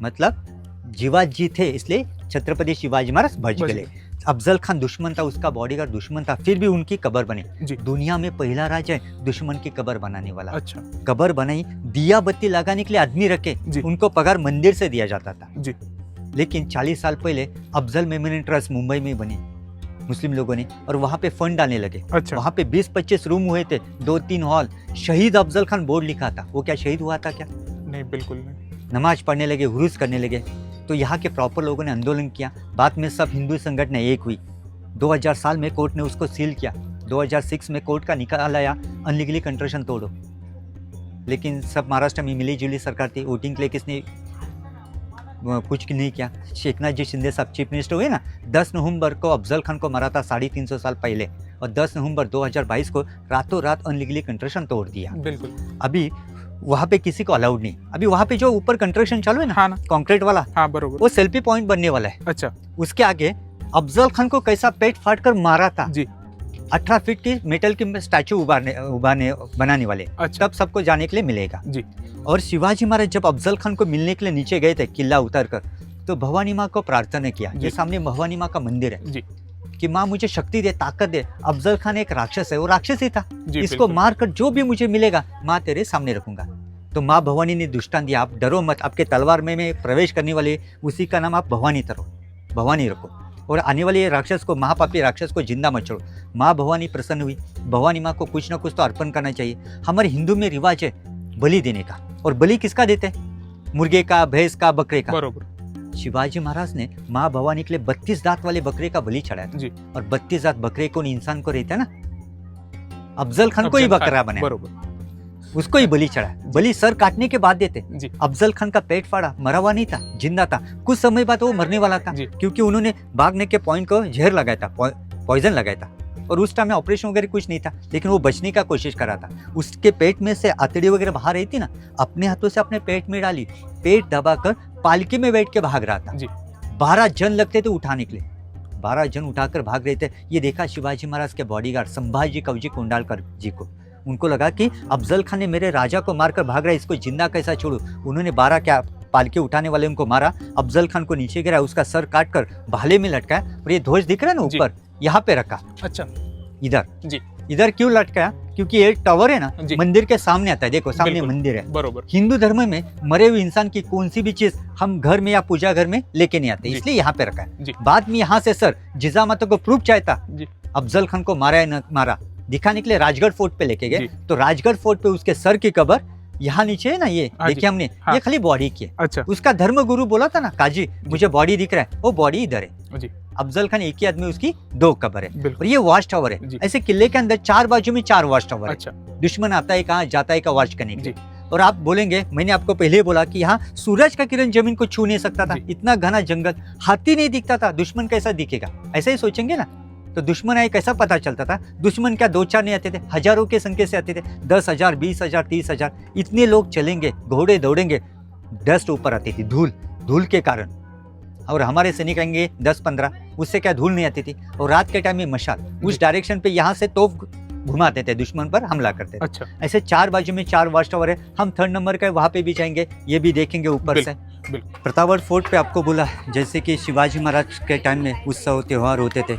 मतलब जीवाजी थे इसलिए छत्रपति शिवाजी महाराज बच बच गए। अफजल खान दुश्मन था, उसका बॉडीगार्ड दुश्मन था, फिर भी उनकी कब्र बनी। जी दुनिया में पहला राजा है दुश्मन की कब्र बनाने वाला। अच्छा कब्र बनाई, दिया बत्ती लगाने के लिए आदमी रखे, जी उनको पगार मंदिर से दिया जाता था। जी लेकिन 40 साल पहले अफजल मेमोरियल ट्रस्ट मुंबई में बनी मुस्लिम लोगों ने, और वहाँ पे फंड डालने लगे। अच्छा वहाँ पे 20-25 रूम हुए थे, 2-3 हॉल। शहीद अफजल खान बोर्ड लिखा था। वो क्या शहीद हुआ था क्या? नहीं, बिल्कुल नहीं। नमाज पढ़ने लगे, हुरूस करने लगे। तो यहाँ के प्रॉपर लोगों ने आंदोलन किया। बाद में सब हिंदू संगठन एक हुई। 2000 साल में कोर्ट ने उसको सील किया। 2006 में कोर्ट का निकाल आया, अनलीगली कंस्ट्रक्शन तोड़ो। लेकिन सब महाराष्ट्र में मिली जुली सरकार थी। वोटिंग के लिए किसने कुछ नहीं किया। शेखनाथ जी शिंदे साहब चीफ मिनिस्टर हुए ना, 10 नवंबर को अफजल खान को मारा था 350 साल पहले, और 10 नवंबर 2022 को रातों रात अनलीगली कंस्ट्रक्शन तोड़ दिया। बिल्कुल। अभी वहाँ पे किसी को अलाउड नहीं। अभी वहाँ पे जो ऊपर कंस्ट्रक्शन चालू है ना, हाँ ना, कंक्रीट वाला, हाँ बरोबर। वो सेल्फी पॉइंट बनने वाला है। अच्छा उसके आगे अफजल खान को कैसा पेट फाड़ कर मारा था। जी 18 फीट की मेटल की स्टैचू उबारने बनाने वाले, अच्छा तब सबको जाने के लिए मिलेगा। जी और शिवाजी महाराज जब अफजल खान को मिलने के लिए नीचे गए थे किला उतर कर, तो भवानी माँ को प्रार्थना किया। जी। ये सामने भवानी माँ का मंदिर है जी कि माँ मुझे शक्ति दे, ताकत दे। अफजल खान एक राक्षस है, वो राक्षस ही था। जी इसको बिल्कुल। मार कर जो भी मुझे मिलेगा माँ तेरे सामने रखूंगा। तो माँ भवानी ने दृष्टांत दिया, आप डरो मत, आपके तलवार में प्रवेश करने वाले उसी का नाम आप भवानी तरो, भवानी रखो, और आने वाले राक्षस को, महापापी राक्षस को जिंदा मत छोड़ो। माँ भवानी प्रसन्न हुई। भवानी माँ को कुछ ना कुछ तो अर्पण करना चाहिए। हमारे हिंदू में रिवाज है बलि देने का, और बलि किसका देते हैं? मुर्गे का, भैंस का, बकरे का। बरोबर शिवाजी महाराज ने माँ भवानी के लिए 32 दांत वाले बकरे का बलि चढ़ाया था। जी। और 32 दांत बकरे को इंसान को रहता है ना, अफजल खान को ही बकरा बनाया, बरोबर। उसको ही बलि चढ़ाया। बलि सर काटने के बाद देते। जी अफजल खान का पेट फाड़ा, मरा हुआ नहीं था, जिंदा था। कुछ समय बाद वो मरने वाला था, जी। क्योंकि उन्होंने भागने के पॉइंट को जहर लगाया था, पॉइजन लगाया था। और उस टाइम में ऑपरेशन वगैरह कुछ नहीं था, लेकिन वो बचने का कोशिश कर रहा था। उसके पेट में से आतड़ी वगैरह बाहर रही थी ना, अपने हाथों से अपने पेट में डाली, पेट दबाकर पालकी में बैठ के भाग रहा था। जी 12 जन लगते थे उठाने के लिए, 12 जन उठाकर भाग रहे थे। ये देखा शिवाजी महाराज के बॉडीगार्ड संभाजी कवजी कुंडालकर जी को। उनको लगा कि अफजल खान ने मेरे राजा को मारकर भाग रहा है, इसको जिंदा कैसा छोड़ू। उन्होंने 12 क्या पालके उठाने वाले उनको मारा। अफजल खान को नीचे गिरा, उसका सर काट कर भाले में लटकाया। और ये ध्वज दिख रहा है ना जी। ऊपर, यहाँ पे रखा। अच्छा इधर जी इधर क्यों लटकाया? क्योंकि ये टावर है ना, जी। मंदिर के सामने आता है। देखो सामने बिल्कुल। मंदिर है। बरोबर हिंदू धर्म में मरे हुए इंसान की कौन सी भी चीज हम घर में या पूजा घर में लेके नहीं आते, जी। इसलिए यहाँ पे रखा है। जी बाद में यहाँ से सर जिजामाता को प्रूफ चाहता, जी अफजल खान को मारा है न मारा, दिखाने के लिए राजगढ़ फोर्ट पे लेके गए। जी। तो राजगढ़ फोर्ट पे उसके सर की कब्र यहाँ नीचे है ना, ये हाँ जी। देखिए हमने, हाँ। ये खाली बॉडी की है। अच्छा उसका धर्म गुरु बोला था ना, काजी मुझे बॉडी दिख रहा है, वो बॉडी इधर है। जी अफजल खान एक ही आदमी, उसकी 2 कब्र है। बिल्कुल। और ये वॉच टावर है। जी। ऐसे किले के अंदर 4 बाजू में 4 वॉच टावर है। अच्छा दुश्मन आता है कहाँ, जाता है का वॉच करने के जी लिए। और आप बोलेंगे, मैंने आपको पहले ही बोला कि यहाँ सूरज का किरण जमीन को छू नहीं सकता था, जी। इतना घना जंगल, हाथी नहीं दिखता था, दुश्मन कैसा दिखेगा? ऐसा ही सोचेंगे ना, तो दुश्मन आए कैसा पता चलता था? दुश्मन क्या 2-4 नहीं आते थे, हजारों के संख्या से आते थे। 10,000, 20,000, 30,000, इतने लोग चलेंगे, घोड़े दौड़ेंगे। डस्ट ऊपर आती थी, धूल के कारण। और हमारे सैनिक आएंगे 10-15, उससे क्या धूल नहीं आती थी। और रात के टाइम में मशाल उस डायरेक्शन पे यहाँ से तोप घुमाते थे, दुश्मन पर हमला करते थे। अच्छा ऐसे 4 बाजू में 4 वॉच टावर है। हम 3rd नंबर का है, वहाँ पे भी जाएंगे, ये भी देखेंगे ऊपर से। बिल्कुल प्रतापगढ़ फोर्ट पे आपको बोला, जैसे कि शिवाजी महाराज के टाइम में उत्सव त्यौहार होते थे,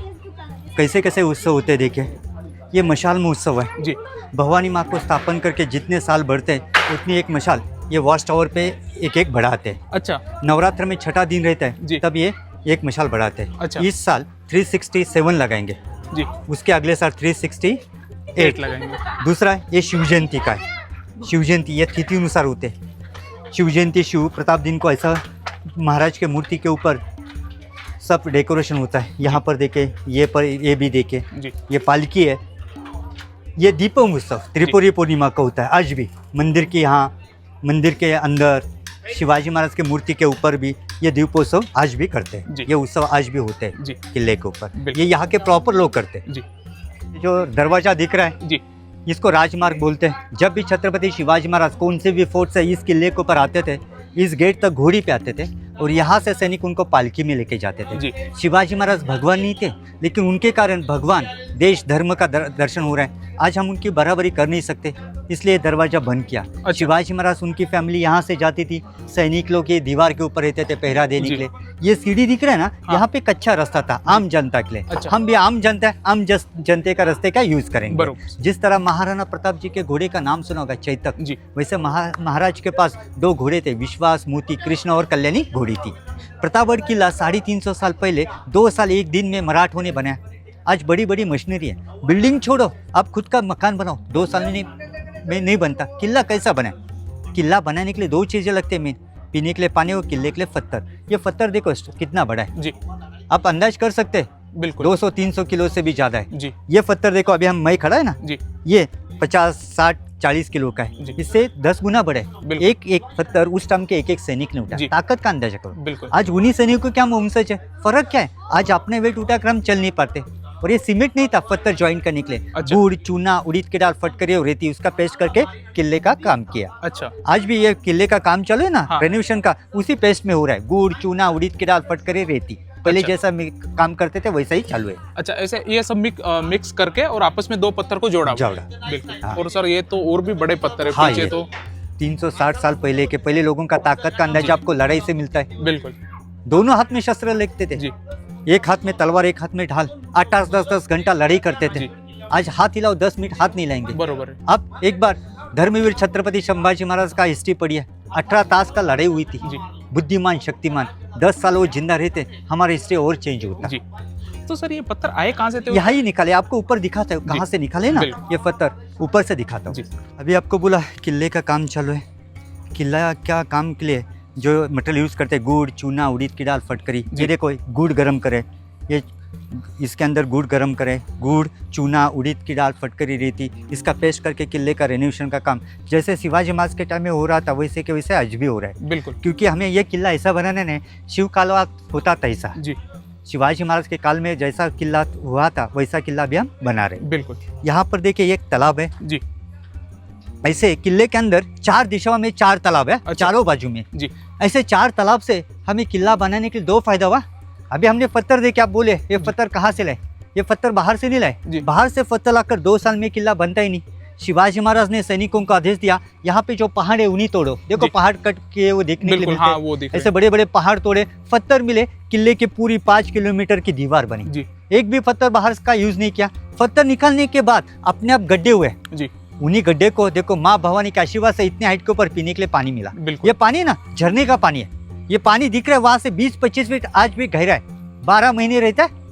कैसे कैसे उत्सव होते देखे। ये मशाल महोत्सव है। जी भवानी माँ को स्थापन करके जितने साल बढ़ते हैं उतनी एक मशाल ये वॉच टावर पे एक एक बढ़ाते हैं। अच्छा नवरात्र में 6ठा दिन रहता है, जी। तब ये एक मशाल बढ़ाते हैं। अच्छा। इस साल 367 लगाएंगे, जी उसके अगले साल 368 लगाएंगे। दूसरा ये शिव जयंती का है। शिव जयंती ये तिथिनुसार होते हैं। शिव जयंती शिव प्रताप दिन को ऐसा महाराज के मूर्ति के ऊपर सब डेकोरेशन होता है। यहाँ पर देखे, ये पर ये भी देखे, जी ये पालकी है। ये दीपम उत्सव त्रिपुरी पूर्णिमा का होता है आज भी। मंदिर के यहाँ, मंदिर के अंदर शिवाजी महाराज के मूर्ति के ऊपर भी ये दीपोत्सव आज भी करते हैं। जी। ये उत्सव आज भी होते हैं जी किले के ऊपर। बिल्कुल। ये यहाँ के प्रॉपर लोग करते हैं। जी जो दरवाजा दिख रहा है जी इसको राजमार्ग बोलते हैं। जब भी छत्रपति शिवाजी महाराज कौन से भी फोर्ट से इस किले के ऊपर आते थे, इस गेट तक घोड़ी पे आते थे। और यहाँ से सैनिक उनको पालकी में लेके जाते थे। जी शिवाजी महाराज भगवान नहीं थे, लेकिन उनके कारण भगवान, देश, धर्म का दर्शन हो रहा है। आज हम उनकी बराबरी कर नहीं सकते, इसलिए दरवाजा बंद किया। अच्छा। शिवाजी महाराज, उनकी फैमिली यहाँ से जाती थी, सैनिक लोग ये दीवार के ऊपर रहते थे पहरा देने जी। के लिए। ये सीढ़ी दिख रहा है ना, हाँ। यहाँ पे कच्चा रास्ता था आम जनता के लिए। अच्छा। हम भी आम जनता है, जनते का रास्ते का यूज करेंगे। बरोबर। जिस तरह महाराणा प्रताप जी के घोड़े का नाम सुना होगा, चैतक, जी वैसे महाराज के पास 2 घोड़े थे, विश्वास, मोती, कृष्ण और कल्याणी घोड़ी थी। प्रतापगढ़ किला 350 साल पहले 2 साल 1 दिन में मराठों ने बनाया। आज बड़ी बड़ी मशीनरी है, बिल्डिंग छोड़ो, आप खुद का मकान बनाओ, 2 साल में नहीं बनता। किला कैसा बना? किला बनाने के लिए 2 चीज़ें लगते हैं मेन, पीने के लिए पानी और किले के लिए पत्थर। ये पत्थर देखो कितना बड़ा है, जी आप अंदाज कर सकते हैं, बिल्कुल 200-300 किलो से भी ज़्यादा है। जी ये पत्थर देखो, अभी हम मैं खड़ा है ना, जी ये 50-60-40 किलो का है, जी। इससे 10 गुना बड़ा है। बिल्कुल। एक पत्थर उस टाइम के एक सैनिक ने उठा, जी। ताकत का अंदाजा करो। बिल्कुल आज उन्हीं सैनिकों को क्या वंशज है, फर्क क्या है? आज अपने वेट उठाकर हम चल नहीं पाते। और ये सीमेंट नहीं था पत्थर ज्वाइन करने के लिए, अच्छा। गुड़, चूना, उड़द की दाल, फटकरी और रेती, उसका पेस्ट करके किले का काम किया। अच्छा आज भी ये किले का काम चलो है ना, हाँ। रेनोवेशन का, उसी पेस्ट में हो रहा है। गुड़, चूना, उड़द की दाल, फटकरी, रेती, पहले अच्छा। जैसा काम करते थे वैसा ही चालू है। अच्छा, ऐसे ये सब मिक्स करके और आपस में 2 पत्थर को जोड़ा हुआ है। जोड़ा। बिल्कुल। हाँ। और सर ये तो और भी बड़े पत्थर है हाँ, पीछे ये तो 360 साल पहले लोगों का ताकत का अंदाजा आपको लड़ाई से मिलता है। बिल्कुल दोनों हाथ में शस्त्र लेते थे, जी एक हाथ में तलवार, एक हाथ में ढाल। 8-10 घंटा लड़ाई करते थे। जी आज हाथ हिलाओ, 10 मिनट हाथ नहीं लाएंगे। बरोबर है। अब एक बार धर्मवीर छत्रपति संभाजी महाराज का हिस्ट्री पढ़िए, 18 तास का लड़ाई हुई थी। जी बुद्धिमान, शक्तिमान, 10 साल वो जिंदा रहते, हमारा हिस्ट्री और चेंज होता। जी तो सर ये पत्थर आए कहाँ से थे? यहाँ ही निकाले, आपको ऊपर दिखाता है कहाँ से निकाले ना, बिल्कुल। ये पत्थर ऊपर से दिखाता जी हूँ। अभी आपको बोला किले का काम चालू है। किला क्या काम के लिए जो मटेरियल यूज़ करते हैं, गुड़, चूना, उड़द की दाल, फटकरी। जी। ये देखो, गुड़ गरम करे, ये इसके अंदर गुड़ गरम करे, गुड़, चूना, उड़द की दाल, फटकरी, रेती, इसका पेस्ट करके किले का रेनोवेशन का काम जैसे शिवाजी महाराज के टाइम में हो रहा था वैसे के वैसे आज भी हो रहा है। बिल्कुल क्योंकि हमें ये किला ऐसा बनाने ने, शिव कालवा होता था ऐसा, जी शिवाजी महाराज के काल में जैसा किला हुआ था वैसा किला भी हम बना रहे हैं। बिल्कुल यहाँ पर देखिए एक तालाब है, जी ऐसे किले के अंदर 4 दिशाओं में 4 तालाब है, अच्छा। चारों बाजू में। जी ऐसे 4 तालाब से हमें किला बनाने के लिए 2 फायदा हुआ। अभी हमने पत्थर देखे, आप बोले ये पत्थर कहाँ से लाए? ये पत्थर बाहर से नहीं लाए, जी। बाहर से पत्थर लाकर 2 साल में किला बनता ही नहीं। शिवाजी महाराज ने सैनिकों को आदेश दिया, यहाँ पे जो पहाड़ है उन्हीं तोड़ो। देखो जी। पहाड़ कट के वो देखने के लिए बिल्कुल मिलते हाँ हैं। वो दिख ऐसे रहे बड़े बड़े पहाड़ तोड़े, पत्थर मिले, किले की पूरी 5 किलोमीटर की दीवार बनी। हैं। जी एक भी पत्थर बाहर का यूज नहीं किया। पत्थर निकालने के बाद अपने आप गड्ढे हुए, जी उन्हीं गड्ढे को देखो माँ भवानी के आशीर्वाद से इतने हाइट के ऊपर पीने के लिए पानी मिला। बिल्कुल ये पानी ना झरने का पानी है, ये पानी दिख रहा है वहां से 20-25 फीट, आज भी गहरा है, 12 महीने रहता है।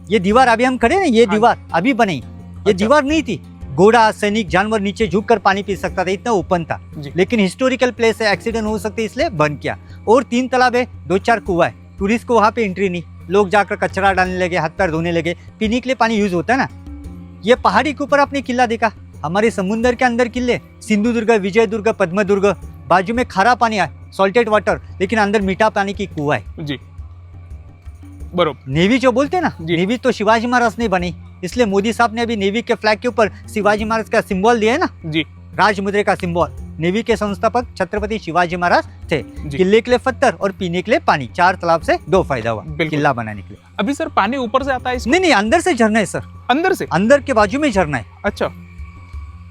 ये दीवार अभी हम खड़े ना, ये हाँ। दीवार अभी बनी, ये अच्छा। दीवार नहीं थी। घोड़ा, सैनिक, जानवर नीचे झुककर पानी पी सकता था, इतना ओपन था। जी लेकिन हिस्टोरिकल प्लेस है, एक्सीडेंट हो सकते इसलिए बंद किया। और 3 तालाब है, 2-4 कुआ है, टूरिस्ट को वहाँ पे एंट्री नहीं। लोग जाकर कचरा डालने लगे, हाथ पैर धोने लगे, पीने के लिए पानी यूज होता है ना। ये पहाड़ी के ऊपर आपने किला देखा, हमारे समुद्र के अंदर किले, सिंधुदुर्ग, विजयदुर्ग, पद्मदुर्ग, बाजू में खारा पानी है, सॉल्टेड वाटर, लेकिन अंदर मीठा पानी की कुआ है। जी बरोबर नेवी जो बोलते हैं ना, जी। नेवी तो शिवाजी महाराज ने बनी, इसलिए मोदी साहब ने अभी नेवी के फ्लैग के ऊपर शिवाजी महाराज का सिंबल दिया है ना, जी राजमुद्रे का सिंबल। नेवी के संस्थापक छत्रपति शिवाजी महाराज थे। जी। किले के लिए पत्थर और पीने के लिए पानी, 4 तालाब से 2 फायदा हुआ बिल्कुल। किला बनाने के लिए। अभी सर पानी ऊपर से आता है इसमें? नहीं नहीं, अंदर से झरना है सर, अंदर से? अंदर के बाजू में झरना है। अच्छा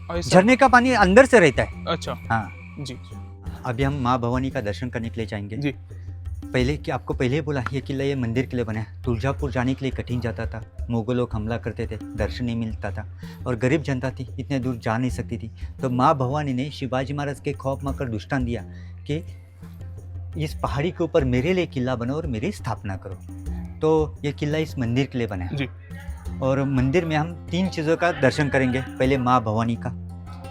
ऐसा? झरने का पानी अंदर से रहता है। अच्छा हाँ, जी अभी हम माँ भवानी का दर्शन करने के लिए जाएंगे। जी पहले कि आपको पहले ही बोला, ये किला ये मंदिर के लिए बना है। तुलजापुर जाने के लिए कठिन जाता था, मुगल लोग हमला करते थे, दर्शन नहीं मिलता था, और गरीब जनता थी, इतने दूर जा नहीं सकती थी। तो माँ भवानी ने शिवाजी महाराज के खौफ में कर दुष्टान दिया कि इस पहाड़ी के ऊपर मेरे लिए किला बनो और मेरी स्थापना करो। तो ये किला इस मंदिर के लिए बना है। जी और मंदिर में हम 3 चीज़ों का दर्शन करेंगे। पहले माँ भवानी का,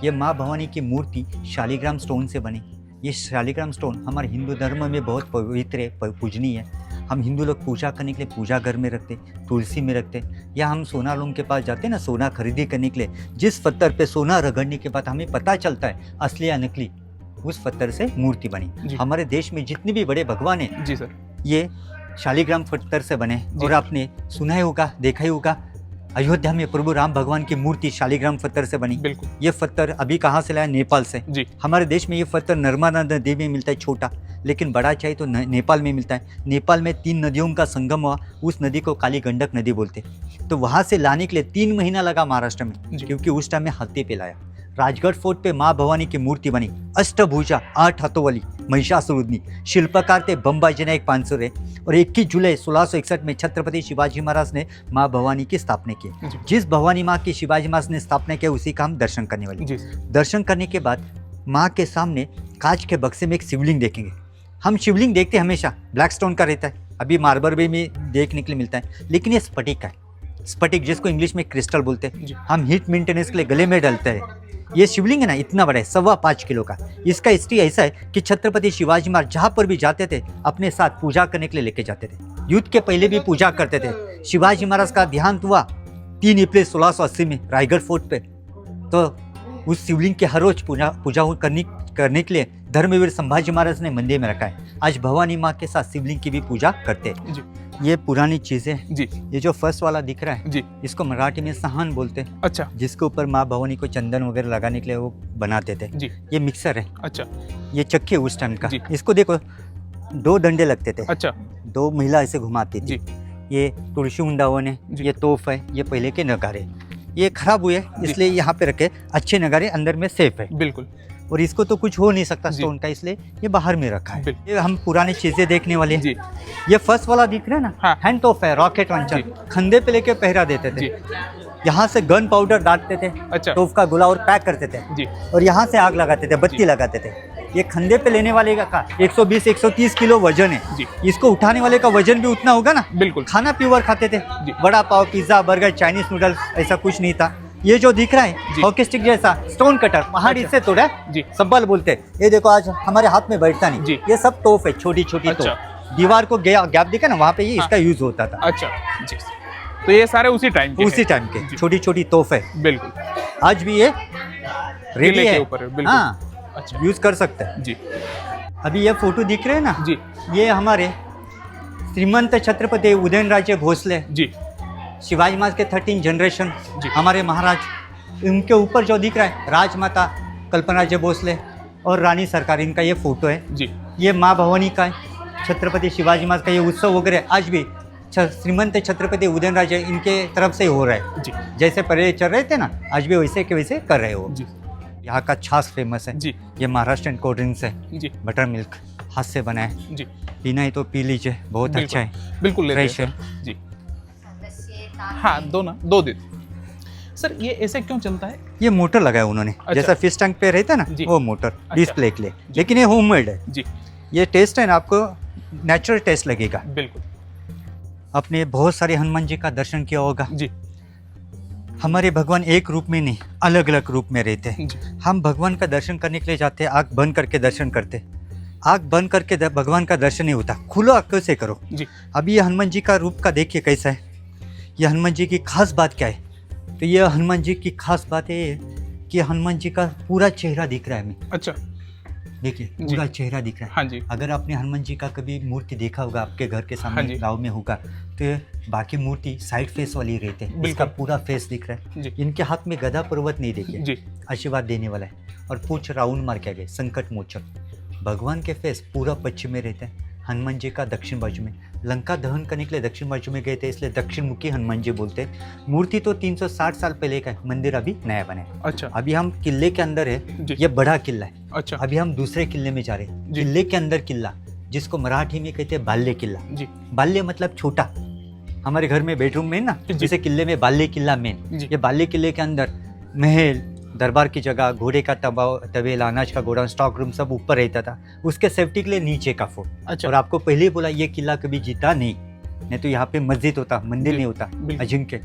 ये माँ भवानी की मूर्ति शालिग्राम स्टोन से बनी। ये शालिग्राम स्टोन हमारे हिंदू धर्म में बहुत पवित्र है, पूजनीय है। हम हिंदू लोग पूजा करने के लिए पूजा घर में रखते, तुलसी में रखते, या हम सोना लोग के पास जाते हैं ना सोना खरीदी करने के लिए, जिस पत्थर पे सोना रगड़ने के बाद हमें पता चलता है असली या नकली, उस पत्थर से मूर्ति बनी। जी। हमारे देश में जितने भी बड़े भगवान हैं जी सर ये शालिग्राम पत्थर से बने। जी। और आपने सुना ही होगा, देखा ही होगा, अयोध्या में प्रभु राम भगवान की मूर्ति शालिग्राम पत्थर से बनी। बिल्कुल ये पत्थर अभी कहाँ से लाया? नेपाल से। जी हमारे देश में ये पत्थर नर्मदा नदी में मिलता है छोटा, लेकिन बड़ा चाहिए तो नेपाल में मिलता है। नेपाल में 3 नदियों का संगम हुआ, उस नदी को काली गंडक नदी बोलते। तो वहाँ से लाने के लिए 3 महीना लगा महाराष्ट्र में, जी। क्योंकि उस टाइम में हाथी पे लाया। राजगढ़ फोर्ट पे माँ भवानी की मूर्ति बनी, अष्टभुजा 8 हाथों वाली महिषासुरनी। शिल्पकार थे बम्बाजी नायक पानसुरे। और 21 जुलाई 1661 में छत्रपति शिवाजी महाराज ने माँ भवानी की स्थापना की। जी। जिस भवानी माँ की शिवाजी महाराज ने स्थापना की उसी का हम दर्शन करने वाले। जी दर्शन करने के बाद माँ के सामने कांच के बक्से में एक शिवलिंग देखेंगे। हम शिवलिंग देखते हमेशा ब्लैक स्टोन का रहता है, अभी मार्बल भी देखने के लिए मिलता है, लेकिन ये स्फटिक का है। स्फटिक जिसको इंग्लिश में क्रिस्टल बोलते जी। हैं। हम हीट मेंटेनेंस के लिए गले में डालते हैं। ये शिवलिंग है ना, इतना बड़ा है, 5.25 किलो का। इसका हिस्ट्री ऐसा है कि छत्रपति शिवाजी महाराज जहाँ पर भी जाते थे अपने साथ पूजा करने के लिए लेके जाते थे। युद्ध के पहले भी पूजा करते थे। शिवाजी महाराज का देहांत हुआ 3 अप्रैल 1680 में रायगढ़ फोर्ट पे। तो उस शिवलिंग के हर रोज पूजा करने के लिए धर्मवीर संभाजी महाराज ने मंदिर में रखा है। आज भवानी माँ के साथ शिवलिंग की भी पूजा करते हैं। जी ये पुरानी चीजें। जी ये जो फर्स्ट वाला दिख रहा है जी। इसको मराठी में सहान बोलते हैं, अच्छा जिसके ऊपर माँ भवानी को चंदन वगैरह लगाने के लिए वो बनाते थे। जी। ये मिक्सर है, अच्छा ये चक्की है उस टाइम का। जी। इसको देखो, 2 डंडे लगते थे, अच्छा 2 महिला ऐसे घुमाती थी। जी। ये तुलसी वृंदावन है, जी। ये तोफ है, ये पहले के नगारे। ये खराब हुए इसलिए यहाँ पे रखे, अच्छे नगारे अंदर में सेफ है। बिल्कुल। और इसको तो कुछ हो नहीं सकता जी। स्टोन का, इसलिए ये बाहर में रखा है। बिल्कुल। ये हम पुरानी चीजें देखने वाले हैं। जी ये फर्स्ट वाला दिख रहा है ना, हाँ। हैंड तोफ है, रॉकेट लॉन्चर। खंधे पे लेके पहरा देते जी। थे। यहाँ से गन पाउडर डालते थे, अच्छा तोफ का गोला, और पैक करते थे। जी और यहाँ से आग लगाते थे, बत्ती जी। लगाते थे। ये खंधे पे लेने वाले का 120-130 किलो वजन है। जी। इसको उठाने वाले का वजन भी उतना होगा ना। बिल्कुल। खाना प्योर खाते थे, जी। बड़ा पाव, पिज्जा, बर्गर, चाइनीज नूडल्स, ऐसा कुछ नहीं था। ये जो दिख रहा है जी। हॉकी स्टिक जैसा स्टोन कटर, पहाड़ी अच्छा। से तोड़ा है, जी। सब्बल बोलते हैं। ये देखो आज हमारे हाथ में बैठता नहीं। जी। ये सब तोफ है, छोटी छोटी अच्छा। तोफ। दीवार को गैप दिखा ना, वहाँ पे ये हाँ। इसका यूज होता था। अच्छा जी। तो ये सारे उसी टाइम के उसी हैं। टाइम के जी। छोटी छोटी तोफ है। बिल्कुल। आज भी ये रेडी किले के है, ऊपर है, बिल्कुल। हाँ, अच्छा यूज कर सकते हैं। जी अभी ये फोटो दिख रहे हैं ना, जी ये हमारे श्रीमंत छत्रपति उदयनराजे भोसले, जी शिवाजी महाराज के 13 जनरेशन, जी। हमारे महाराज, उनके ऊपर जो दिख रहा है राजमाता कल्पनाजी भोसले और रानी सरकार, इनका ये फोटो है। जी ये माँ भवानी का है, छत्रपति शिवाजी महाराज का ये उत्सव वगैरह आज भी श्रीमंत छत्रपति उदयनराजे इनके तरफ से हो रहा है। जी जैसे पहले चल रहे थे ना, आज भी वैसे के वैसे कर रहे हो। जी यहाँ का छाछ फेमस है। जी ये महाराष्ट्र कोल्ड ड्रिंक्स है, जी बटर मिल्क, हाथ से बना है। जी पीना है तो पी लीजिए, बहुत बिल्कुल। अच्छा है, बिल्कुल लेते फ्रेश हैं है। सर। जी हाँ, दो दे दो। सर ये ऐसे क्यों चलता है? ये मोटर लगाया उन्होंने, अच्छा। जैसा फिश टैंक पे रहता है ना, जी। वो मोटर डिस्प्ले के लिए। जी। लेकिन ये होममेड है। जी ये टेस्ट है ना, आपको नेचुरल टेस्ट लगेगा। बिल्कुल। आपने बहुत सारे हनुमान जी का दर्शन किया होगा। जी हमारे भगवान एक रूप में नहीं, अलग अलग रूप में रहते हैं। जी हम भगवान का दर्शन करने के लिए जाते हैं, आँख बंद करके दर्शन करते। आँख बंद करके भगवान का दर्शन नहीं होता, खुलो आँखों से करो। जी अभी ये हनुमान जी का रूप का देखिए कैसा है। ये हनुमान जी की खास बात क्या है? तो ये हनुमान जी की खास बात है कि हनुमान जी का पूरा चेहरा दिख रहा है हमें। अच्छा देखिए जी। पूरा चेहरा दिख रहा है। हाँ जी अगर आपने हनुमान जी का कभी मूर्ति देखा होगा आपके घर के हाँ सामने, जी। गाँव में होगा, तो ये बाकी मूर्ति साइड फेस वाली रहते हैं, बिल्कुल। इसका पूरा फेस दिख रहा है। जी इनके हाथ में गदा पर्वत नहीं देखिए, जी आशीर्वाद देने वाला है, और पूछ राउंड मार के गए, संकट मोचक। भगवान के फेस पूरा पश्चिम में रहते हैं, हनुमान जी का दक्षिण बाजू में। लंका दहन करने के लिए दक्षिण बाजू में गए थे, इसलिए दक्षिण मुखी हनुमान जी बोलते हैं। मूर्ति तो 360 साल पहले का है, मंदिर अभी नया बना है। अच्छा अभी हम किले के अंदर है, जी ये बड़ा किला है। अच्छा अभी हम दूसरे किले में जा रहे हैं, जी। किले के अंदर किला, जिसको मराठी में कहते हैं बाल्य किला। जी बाल्य मतलब छोटा, हमारे घर में बेडरूम में ना, जी। जैसे किले में बाल्य किला मेन। जी। ये बाल्य किले के अंदर महल, दरबार की जगह, घोड़े का तबेला, अनाज का गोडाउन, स्टॉक रूम सब ऊपर रहता था। उसके सेफ्टी के लिए नीचे का फोर्ट। अच्छा और आपको पहले ही बोला ये किला कभी जीता नहीं तो यहाँ पे मस्जिद होता, मंदिर जी, नहीं होता, बिल्कुल। अजिंक्य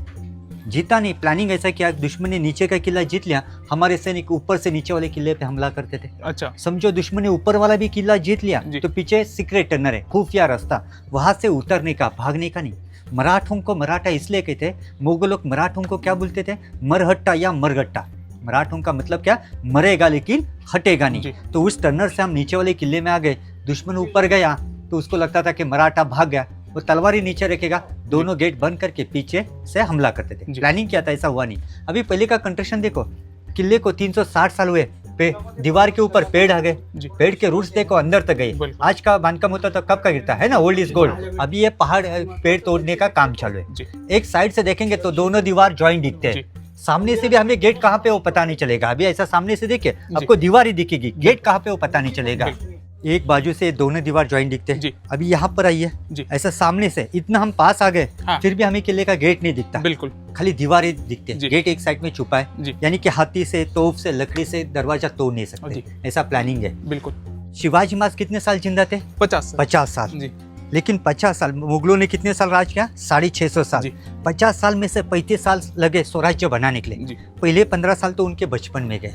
जीता नहीं। प्लानिंग ऐसा किया, दुश्मन ने नीचे का किला जीत लिया, हमारे सैनिक ऊपर से नीचे वाले किले पे हमला करते थे। अच्छा समझो दुश्मन ने ऊपर वाला भी किला जीत लिया, जी। तो पीछे सीक्रेट टनर है, खुफिया रास्ता, वहां से उतरने का, भागने का नहीं। मराठों को मराठा इसलिए कहते, मुगल लोग मराठों को क्या बोलते थे? मरहट्टा या मरगट्टा। मराठों का मतलब क्या? मरेगा लेकिन हटेगा जी। नहीं। तो उस टनर से हम नीचे वाले किले में आ गए, दुश्मन ऊपर गया तो उसको लगता था कि मराठा भाग गया, वो तलवार ही नीचे रखेगा, दोनों गेट बंद करके पीछे से हमला करते थे। जी। प्लानिंग किया था, ऐसा हुआ नहीं। अभी पहले का कंस्ट्रक्शन देखो, किले को 360 साल हुए, दीवार के ऊपर पेड़ आ गए, जी। पेड़ के रूट्स देखो अंदर तक गए। बिल्कुल। आज का बांधकाम होता तो कब का गिरता है ना, ओल्ड इज गोल्ड। अभी ये पहाड़ पेड़ तोड़ने का काम चालू है। जी। एक साइड से देखेंगे तो दोनों दीवार ज्वाइंट दिखते हैं, जी। सामने से भी हमें गेट कहाँ पे वो पता नहीं चलेगा। अभी ऐसा सामने से देखिए आपको दीवार ही दिखेगी, गेट कहाँ पे वो पता नहीं चलेगा। एक बाजू से दोनों दीवार ज्वाइंट दिखते जी। हैं। अभी यहाँ पर आइए, जी। ऐसा सामने से इतना हम पास आ गए, हाँ। फिर भी हमें किले का गेट नहीं दिखता, बिल्कुल। खाली दीवार ही दिखते हैं। जी। गेट एक साइड में छुपा है, जी। यानी कि हाथी से, तोप से, लकड़ी से दरवाजा तोड़ नहीं जी। सकते, ऐसा प्लानिंग है। बिल्कुल। शिवाजी महाराज कितने साल जिंदा थे? 50 50 साल। जी। लेकिन 50 साल, मुगलों ने कितने साल राज किया? 650 साल। जी। 50 साल में से 35 साल लगे स्वराज्य बनाने के लिए। जी। पहले 15 साल तो उनके बचपन में गए।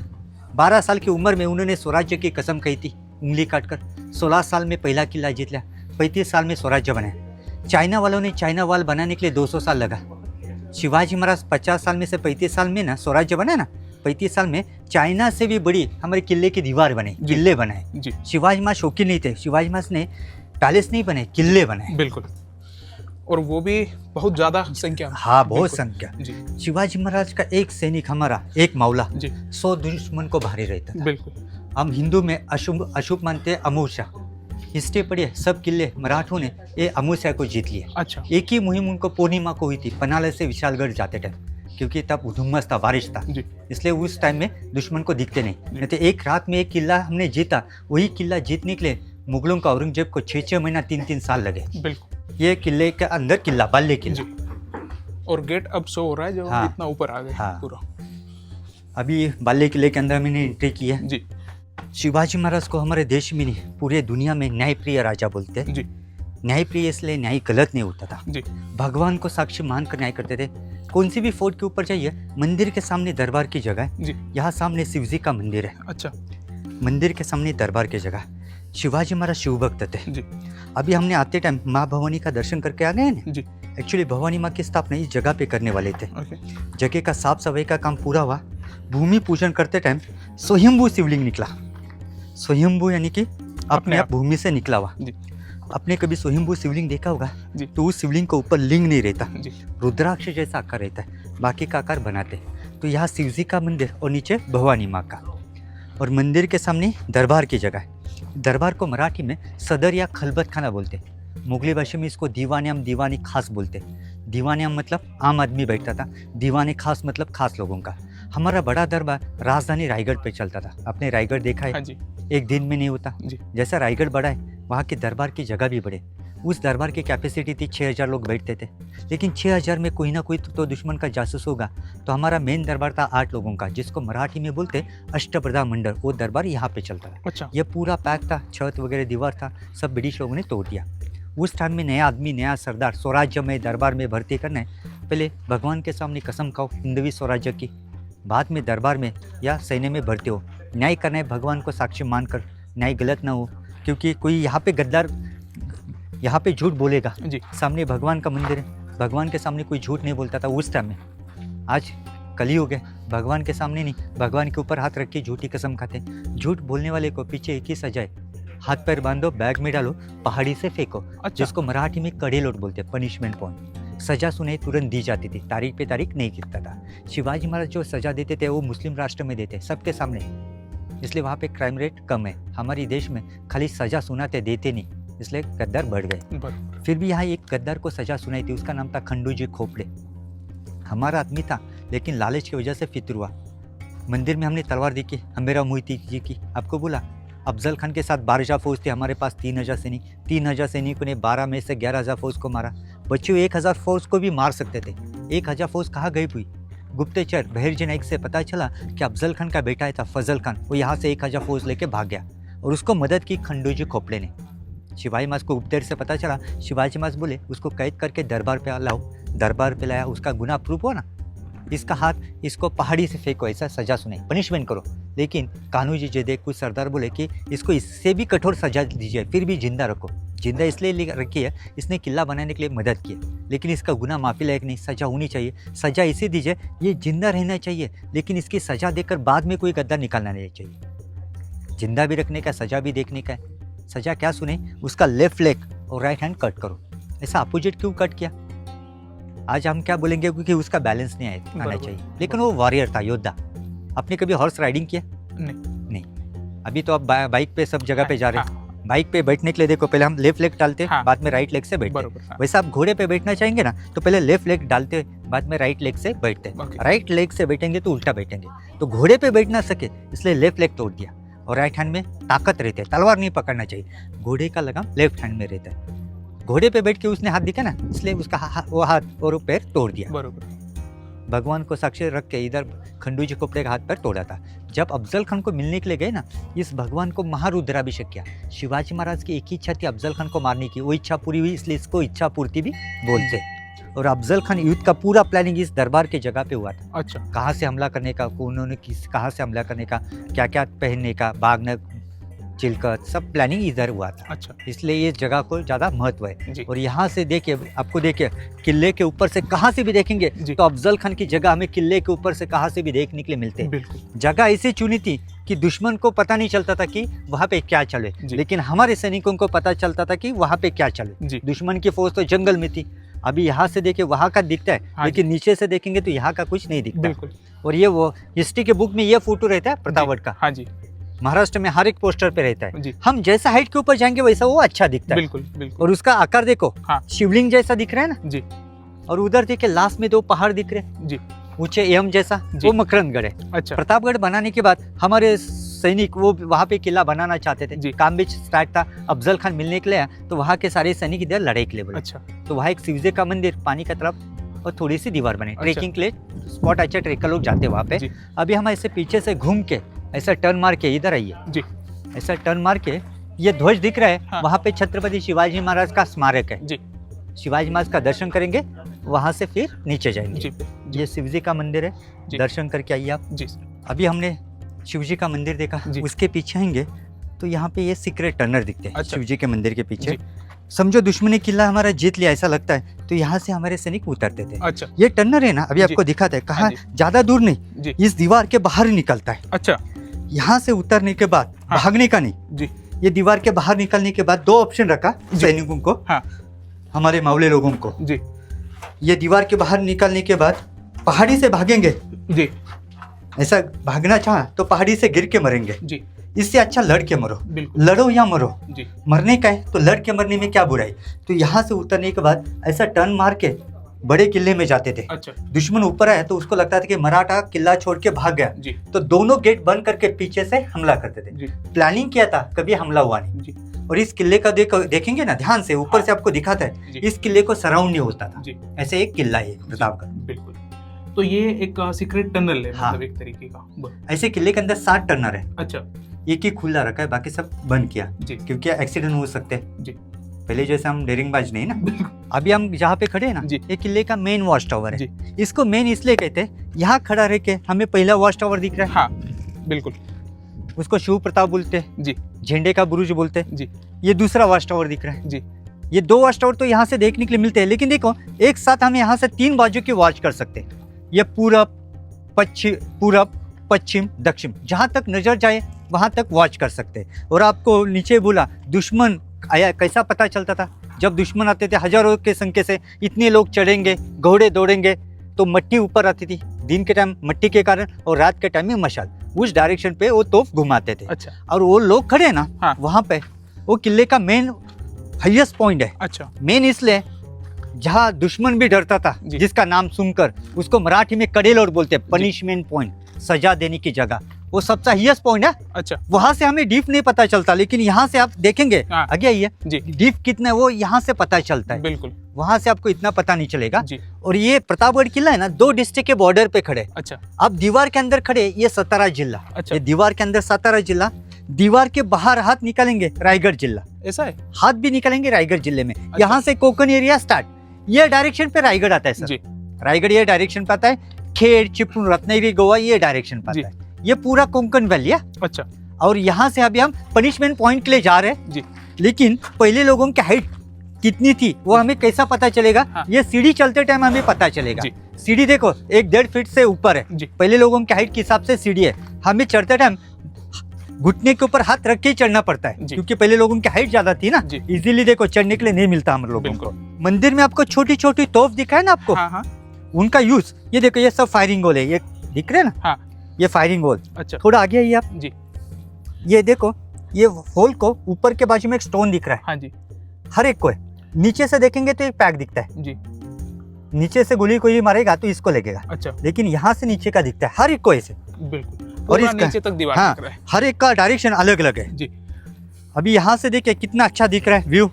12 साल की उम्र में उन्होंने स्वराज्य की कसम कही थी, उंगली काटकर। 16 साल में पहला किला जीत लिया, 35 साल में स्वराज्य बनाया। चाइना वालों ने चाइना वाल बनाने के लिए 200 साल लगा। शिवाजी महाराज 50 साल में से 35 साल में ना स्वराज्य बनाया ना, 35 साल में चाइना से भी बड़ी हमारे किले की दीवार बने, किले बनाए। जी। शिवाजी महाराज शौकीन नहीं थे, शिवाजी महाराज ने पैलेस नहीं बने, किले बनाए। बिल्कुल। और वो भी बहुत ज्यादा संख्या में। हाँ, बहुत बिल्कुल। संख्या। जी। शिवाजी महाराज का एक सैनिक, हमारा एक मावला, जी। 100 दुश्मन को भारी रहता था। बिल्कुल। हम हिंदू में अशुभ अशुभ मानते हैं अमावस्या। हिस्ट्री पढ़िए, सब किले मराठों ने ये अमावस्या को जीत लिए। अच्छा। एक ही मुहिम उनको पूर्णिमा को हुई थी, पनाले से विशालगढ़ जाते टाइम, क्योंकि तब धुम्मस था, बारिश था, जी। इसलिए उस टाइम में दुश्मन को दिखते नहीं तो एक रात में एक किला हमने जीता। वही किला जीतने के लिए मुगलों का औरंगजेब को 6-6 महीना 3-3 साल लगे। बिल्कुल। ये किले के अंदर किला, बाल्य किला। जी। और गेट अब शो हो रहा है जो हाँ। इतना ऊपर आ गया। हाँ। पूरा। अभी बाल्य किले के अंदर मैंने एंट्री की है। जी। शिवाजी महाराज को हमारे देश में नहीं, पूरे दुनिया में न्यायप्रिय राजा बोलते हैं। जी। न्यायप्रिय इसलिए न्याय गलत नहीं होता था, जी। भगवान को साक्षी मानकर न्याय करते थे। कौन सी भी फोर्ट के ऊपर जाइए, मंदिर के सामने दरबार की जगह है। जी। यहाँ सामने शिवजी का मंदिर है, अच्छा। मंदिर के सामने दरबार की जगह। शिवाजी महाराज शिव भक्त थे। जी। अभी हमने आते टाइम माँ भवानी का दर्शन करके आ गए ना। जी। एक्चुअली भवानी माँ की स्थापना इस जगह पे करने वाले थे। ओके। जगह का साफ सफाई का काम पूरा हुआ, भूमि पूजन करते टाइम स्वयंभू शिवलिंग निकला। स्वयंभू यानी कि अपने आप भूमि से निकला हुआ। जी। आपने कभी स्वयंभू शिवलिंग देखा होगा? जी। तो उस शिवलिंग के ऊपर लिंग नहीं रहता, जी। रुद्राक्ष जैसा आकार रहता है, बाकी का आकार बनाते। तो यहाँ शिवजी का मंदिर और नीचे भवानी माँ का, और मंदिर के सामने दरबार की जगह है। दरबार को मराठी में सदर या खलबत खाना बोलते, मुगली भाषा में इसको दीवानियाम दीवानी खास बोलते। दीवानियाम मतलब आम आदमी बैठता था, दीवाने खास मतलब खास लोगों का। हमारा बड़ा दरबार राजधानी रायगढ़ पे चलता था। आपने रायगढ़ देखा हाँ है? जी। एक दिन में नहीं होता। जी। जैसा रायगढ़ बड़ा है, वहाँ के दरबार की जगह भी बड़े। उस दरबार की कैपेसिटी थी 6000 लोग बैठते थे, लेकिन 6000 में कोई ना कोई तो दुश्मन का जासूस होगा। तो हमारा मेन दरबार था 8 लोगों का, जिसको मराठी में बोलते अष्टप्रधा मंडल। वो दरबार यहाँ पे चलता था। अच्छा। ये पूरा पैक था, छत वगैरह दीवार था, सब ब्रिटिश लोगों ने तोड़ दिया। उस टाइम में नया आदमी, नया सरदार स्वराज्य में दरबार में भर्ती करना है, पहले भगवान के सामने कसम खाओ हिंदवी स्वराज्य की, बाद में दरबार में या सैन्य में भर्ती हो। न्याय करना है भगवान को साक्षी मानकर, न्याय गलत ना हो, क्योंकि कोई यहाँ पे गद्दार यहाँ पे झूठ बोलेगा। जी। सामने भगवान का मंदिर है, भगवान के सामने कोई झूठ नहीं बोलता था उस टाइम में। आज कलयुग है, भगवान के सामने नहीं, भगवान के ऊपर हाथ रख के झूठी कसम खाते। झूठ बोलने वाले को पीछे एक ही सजा है, हाथ पैर बांधो, बैग में डालो, पहाड़ी से फेंको। अच्छा। जिसको मराठी में कड़े लोट बोलते, पनिशमेंट पॉइंट। सजा सुने तुरंत दी जाती थी, तारीख पे तारीख नहीं गिरता था। शिवाजी महाराज जो सजा देते थे वो मुस्लिम राष्ट्र में देते, सबके सामने, इसलिए वहाँ पे क्राइम रेट कम है। हमारे देश में खाली सजा सुनाते, देते नहीं, इसलिए गद्दार बढ़ गए। फिर भी यहाँ एक गद्दार को सजा सुनाई थी, उसका नाम था खंडूजी खोपड़े। हमारा आदमी था, लेकिन लालच की वजह से फितर हुआ। मंदिर में हमने तलवार देखी, हमेरा मोहिती जी की, आपको बोला। अफजल खान के साथ 12,000 फौज थे, हमारे पास 3,000 सैनिक। 3,000 सैनिकों ने 12 में से 11,000 फौज को मारा। बच्चों 1,000 फौज को भी मार सकते थे। 1,000 फौज कहाँ गई हुई? गुप्तचर बहिर्जी नाइक से पता चला कि अफजल खान का बेटा था फजल खान, वो यहाँ से 1,000 फौज लेके भाग गया, और उसको मदद की खंडूजी खोपड़े ने। शिवाजी महाराज को गुप्तचर से पता चला, शिवाजी महाराज बोले उसको कैद करके दरबार पे लाओ। दरबार पे लाया, उसका गुनाह प्रूफ हुआ ना, इसका हाथ, इसको पहाड़ी से फेंको, ऐसा सजा सुनाई, पनिशमेंट करो। लेकिन कान्हू जी देख कुछ सरदार बोले कि इसको इससे भी कठोर सजा दीजिए, फिर भी जिंदा रखो। जिंदा इसलिए रखी है, इसने किला बनाने के लिए मदद की है, लेकिन इसका गुनाह माफ़ी लायक नहीं, सजा होनी चाहिए। सजा इसे दीजिए, ये जिंदा रहना चाहिए, लेकिन इसकी सजा देकर बाद में कोई गद्दार निकालना नहीं चाहिए। जिंदा भी रखने का, सजा भी देखने का है। सजा क्या सुने? उसका लेफ्ट लेग और राइट हैंड कट करो। ऐसा अपोजिट क्यों कट किया? आज हम क्या बोलेंगे, क्योंकि उसका बैलेंस नहीं आना चाहिए। लेकिन वो वॉरियर था, योद्धा। आपने कभी हॉर्स राइडिंग किया? नहीं। अभी तो आप बाइक पे सब जगह पे जा रहे हैं। हाँ, बाइक पे बैठने के लिए देखो, पहले हम लेफ्ट लेग डालते हैं, हाँ। बाद में राइट लेग से बैठते बरोबर, हैं। हाँ। वैसे आप घोड़े पे बैठना चाहेंगे ना, तो पहले लेफ्ट लेग डालते हैं, बाद में राइट लेग से बैठते हैं। Okay. राइट लेग से बैठेंगे तो उल्टा बैठेंगे। तो घोड़े पे बैठ ना सके इसलिए लेफ्ट लेग तोड़ दिया, और राइट हैंड में ताकत रहती है, तलवार नहीं पकड़ना चाहिए। घोड़े का लगाम लेफ्ट हैंड में रहता है। घोड़े पे बैठ के उसने हाथ दिखा ना, इसलिए उसका वो हाथ और पैर तोड़ दिया। बरोबर। भगवान को साक्षी रख के इधर खंडूजी खोपड़े का हाथ पैर तोड़ा था। जब अफजल खान को मिलने के लिए गए ना, इस भगवान को महारुद्राभिषेक किया। शिवाजी महाराज की एक ही इच्छा थी अफजल खान को मारने की, वो इच्छा पूरी हुई, इसलिए इसको इच्छा पूर्ति भी बोलते। और अफजल खान युद्ध का पूरा प्लानिंग इस दरबार के जगह पे हुआ था। अच्छा, कहाँ से हमला करने का, उन्होंने कहाँ से हमला करने का, क्या क्या पहनने का, बागन चिलकत, सब प्लानिंग इधर हुआ था। अच्छा इसलिए इस जगह को ज़्यादा महत्व है। जी, और यहाँ से देखिए, आपको देखिए किले के ऊपर से कहाँ से भी देखेंगे जी। तो अफजल खान की जगह हमें किले के ऊपर से कहाँ से भी देखने के लिए मिलते हैं। बिल्कुल। जगह ऐसी चुनी थी कि दुश्मन को पता नहीं चलता था कि वहाँ पे क्या चले, जी। लेकिन हमारे सैनिकों को पता चलता था कि वहाँ पे क्या चले। जी, दुश्मन की फौज तो जंगल में थी। अभी यहाँ से देखिए वहाँ का दिखता है, हाँ लेकिन नीचे से देखेंगे तो यहाँ का कुछ नहीं दिखता। बिल्कुल। और ये वो हिस्ट्री के बुक में ये फोटो रहता है प्रतापगढ़ का, हाँ जी, महाराष्ट्र में हर एक पोस्टर पे रहता है। जी, हम जैसा हाइट के ऊपर जाएंगे वैसा वो अच्छा दिखता है। बिल्कुल बिल्कुल। और उसका आकार देखो, हाँ। शिवलिंग जैसा दिख रहा है ना। जी, और उधर देखिए लास्ट में दो पहाड़ दिख रहे हैं, जी, ऊंचे एम जैसा, जी। वो मकरंदगढ़ है। अच्छा, प्रतापगढ़ बनाने के बाद हमारे सैनिक वो वहाँ पे किला बनाना चाहते थे। जी। काम भी स्टार्ट था, अफजल खान मिलने के लिए आया, तो वहाँ के सारे सैनिक इधर लड़ाई के लिए बोले। अच्छा, तो वहाँ एक शिवजी का मंदिर, पानी का तरफ और थोड़ी सी दीवार बने, अच्छा। ट्रेकिंग के लिए स्पॉट अच्छा, ट्रेकर लोग जाते हैं वहाँ पे। जी। अभी हम ऐसे पीछे से घूम के ऐसा टर्न मार के इधर आइए, जी, ऐसा टर्न मार के ये ध्वज दिख रहा है, हाँ। वहाँ पे छत्रपति शिवाजी महाराज का स्मारक है। जी, शिवाजी महाराज का दर्शन करेंगे, वहाँ से फिर नीचे जाएंगे। जी, ये शिवजी का मंदिर है, जी। दर्शन करके आइए आप। जी, अभी हमने शिवजी का मंदिर देखा, जी। उसके पीछे आएंगे तो यहाँ पे ये सीक्रेट टनल दिखते हैं। अच्छा। शिवजी के मंदिर के पीछे जी। समझो दुश्मनी किला हमारा जीत लिया ऐसा लगता है, तो यहाँ से हमारे सैनिक उतरते थे। अच्छा, ये टनल है ना, अभी जी। आपको दिखाता है, कहाँ हाँ जी। ज्यादा दूर नहीं, जी, इस दीवार के बाहर निकलता है। अच्छा, यहाँ से उतरने के बाद हाँ। भागने का नहीं, जी, ये दीवार के बाहर निकलने के बाद दो ऑप्शन रखा जी। सैनिकों को, हाँ, हमारे मावले लोगों को। जी, ये दीवार के बाहर निकलने के बाद पहाड़ी से भागेंगे, जी, ऐसा भागना चाहा तो पहाड़ी से गिर के मरेंगे, जी, इससे अच्छा लड़ के मरो। बिल्कुल, लड़ो या मरो, जी, मरने का है तो लड़ के मरने में क्या बुराई। तो यहाँ से उतरने के बाद ऐसा टर्न मार के बड़े किले में जाते थे। अच्छा, दुश्मन ऊपर आया तो उसको लगता था कि मराठा किला छोड़ के भाग गया, जी, तो दोनों गेट बंद करके पीछे से हमला करते थे। जी, प्लानिंग किया था, कभी हमला हुआ नहीं। जी, और इस किले का देखेंगे ना ध्यान से, ऊपर से आपको दिखाता है, जी, इस किले को सराउंड नहीं होता था। जी, ऐसे एक किला है प्रतापगढ़। बिल्कुल। तो ये एक सीक्रेट टनल है, हाँ। मतलब एक तरीके का। ऐसे किले के अंदर 7 टनल है, अच्छा, एक ही खुला रखा है, बाकी सब बंद किया, जी, क्योंकि एक्सीडेंट हो सकते हैं। जी, पहले जैसे हम डेरिंगबाज नहीं ना। बिल्कुल, अभी हम जहाँ पे खड़े हैं ना, जी। ये किले का मेन वॉच टावर है। जी। इसको मेन इसलिए कहते हैं, यहाँ खड़ा रह के हमें पहला वॉच टावर दिख रहा है, हाँ, बिल्कुल, उसको शिव प्रताप बोलते हैं, जी, झंडे का बुरुज बोलते हैं। जी, ये दूसरा वॉच टावर दिख रहा है। जी, ये 2 वॉच टावर तो यहाँ से देखने के लिए मिलते हैं, लेकिन देखो एक साथ हम यहाँ से 3 बाजू की वॉच कर सकते हैं। ये पूरब पश्चिम दक्षिण, जहाँ तक नजर जाए वहाँ तक वॉच कर सकते हैं। और आपको नीचे बोला दुश्मन आया, कैसा पता चलता था? जब दुश्मन आते थे हजारों के संख्या से, इतने लोग चढ़ेंगे, घोड़े दौड़ेंगे, तो मट्टी ऊपर आती थी दिन के टाइम मट्टी के कारण, और रात के टाइम में मशाल, उस डायरेक्शन पे वो तोप घुमाते थे। अच्छा, और वो लोग खड़े हैं ना, हाँ। वहाँ पे वो किले का मेन हाईएस्ट पॉइंट है। अच्छा, मेन इसलिए जहाँ दुश्मन भी डरता था, जी। जिसका नाम सुनकर, उसको मराठी में कडेलोड बोलते हैं, पनिशमेंट पॉइंट, सजा देने की जगह, वो सबसे हाईएस्ट पॉइंट है। अच्छा, वहां से हमें डीप नहीं पता चलता, लेकिन यहाँ से आप देखेंगे, हाँ। आगे आइए, जी, डीप कितना है वो यहाँ से पता चलता है। बिल्कुल, वहां से आपको इतना पता नहीं चलेगा। जी, और ये प्रतापगढ़ किला है ना, 2 डिस्ट्रिक्ट के बॉर्डर पे खड़े। अच्छा, आप दीवार के अंदर खड़े, ये सतारा जिला, अच्छा। ये दीवार के अंदर सतारा जिला, दीवार के बाहर हाथ निकालेंगे रायगढ़ जिला, ऐसा है, हाथ भी निकालेंगे रायगढ़ जिले में। यहाँ से कोकण एरिया स्टार्ट, ये डायरेक्शन पे रायगढ़ आता है सर। जी, रायगढ़ ये डायरेक्शन पे आता है, खेड़, चिपळूण, रत्नागिरी, गोवा ये डायरेक्शन पे जी। आता है। ये पूरा कोंकण वैली है। अच्छा, और यहाँ से अभी हम पनिशमेंट पॉइंट के लिए जा रहे हैं। जी, लेकिन पहले लोगों की हाइट कितनी थी वो हमें कैसा पता चलेगा? हाँ। ये सीढ़ी चलते टाइम हमें पता चलेगा। जी। सीढ़ी देखो 1-1.5 फीट से ऊपर है। जी, पहले लोगों की हाइट के हिसाब से सीढ़ी है, हमें चढ़ते टाइम घुटने के ऊपर हाथ रख के ही चढ़ना पड़ता है, जी। क्योंकि पहले लोगों की हाइट ज्यादा थी ना, जी। इजीली देखो चढ़ने के लिए नहीं मिलता हम लोगों बिल्कुल। को। मंदिर में आपको छोटी छोटी तोप दिखा है ना आपको, हाँ, हाँ, उनका यूज, ये देखो ये सब फायरिंग होल है, ये दिख रहे हैं ना, हाँ, ये फायरिंग होल। अच्छा, थोड़ा आगे आइए आप, जी, ये देखो, ये होल को ऊपर के बाजू में एक स्टोन दिख रहा है, हाँ जी हर एक को है। नीचे से देखेंगे तो एक पैक दिखता है, जी। नीचे से गोली कोई मारेगा तो इसको लगेगा, अच्छा लेकिन यहाँ से नीचे का दिखता है हर एक को ऐसे। बिल्कुल, और पूरा इसका नीचे तक दीवार हाँ, दिख रहा है हर एक का डायरेक्शन अलग अलग है जी। अभी यहाँ से देखिए कितना अच्छा दिख रहा है व्यू,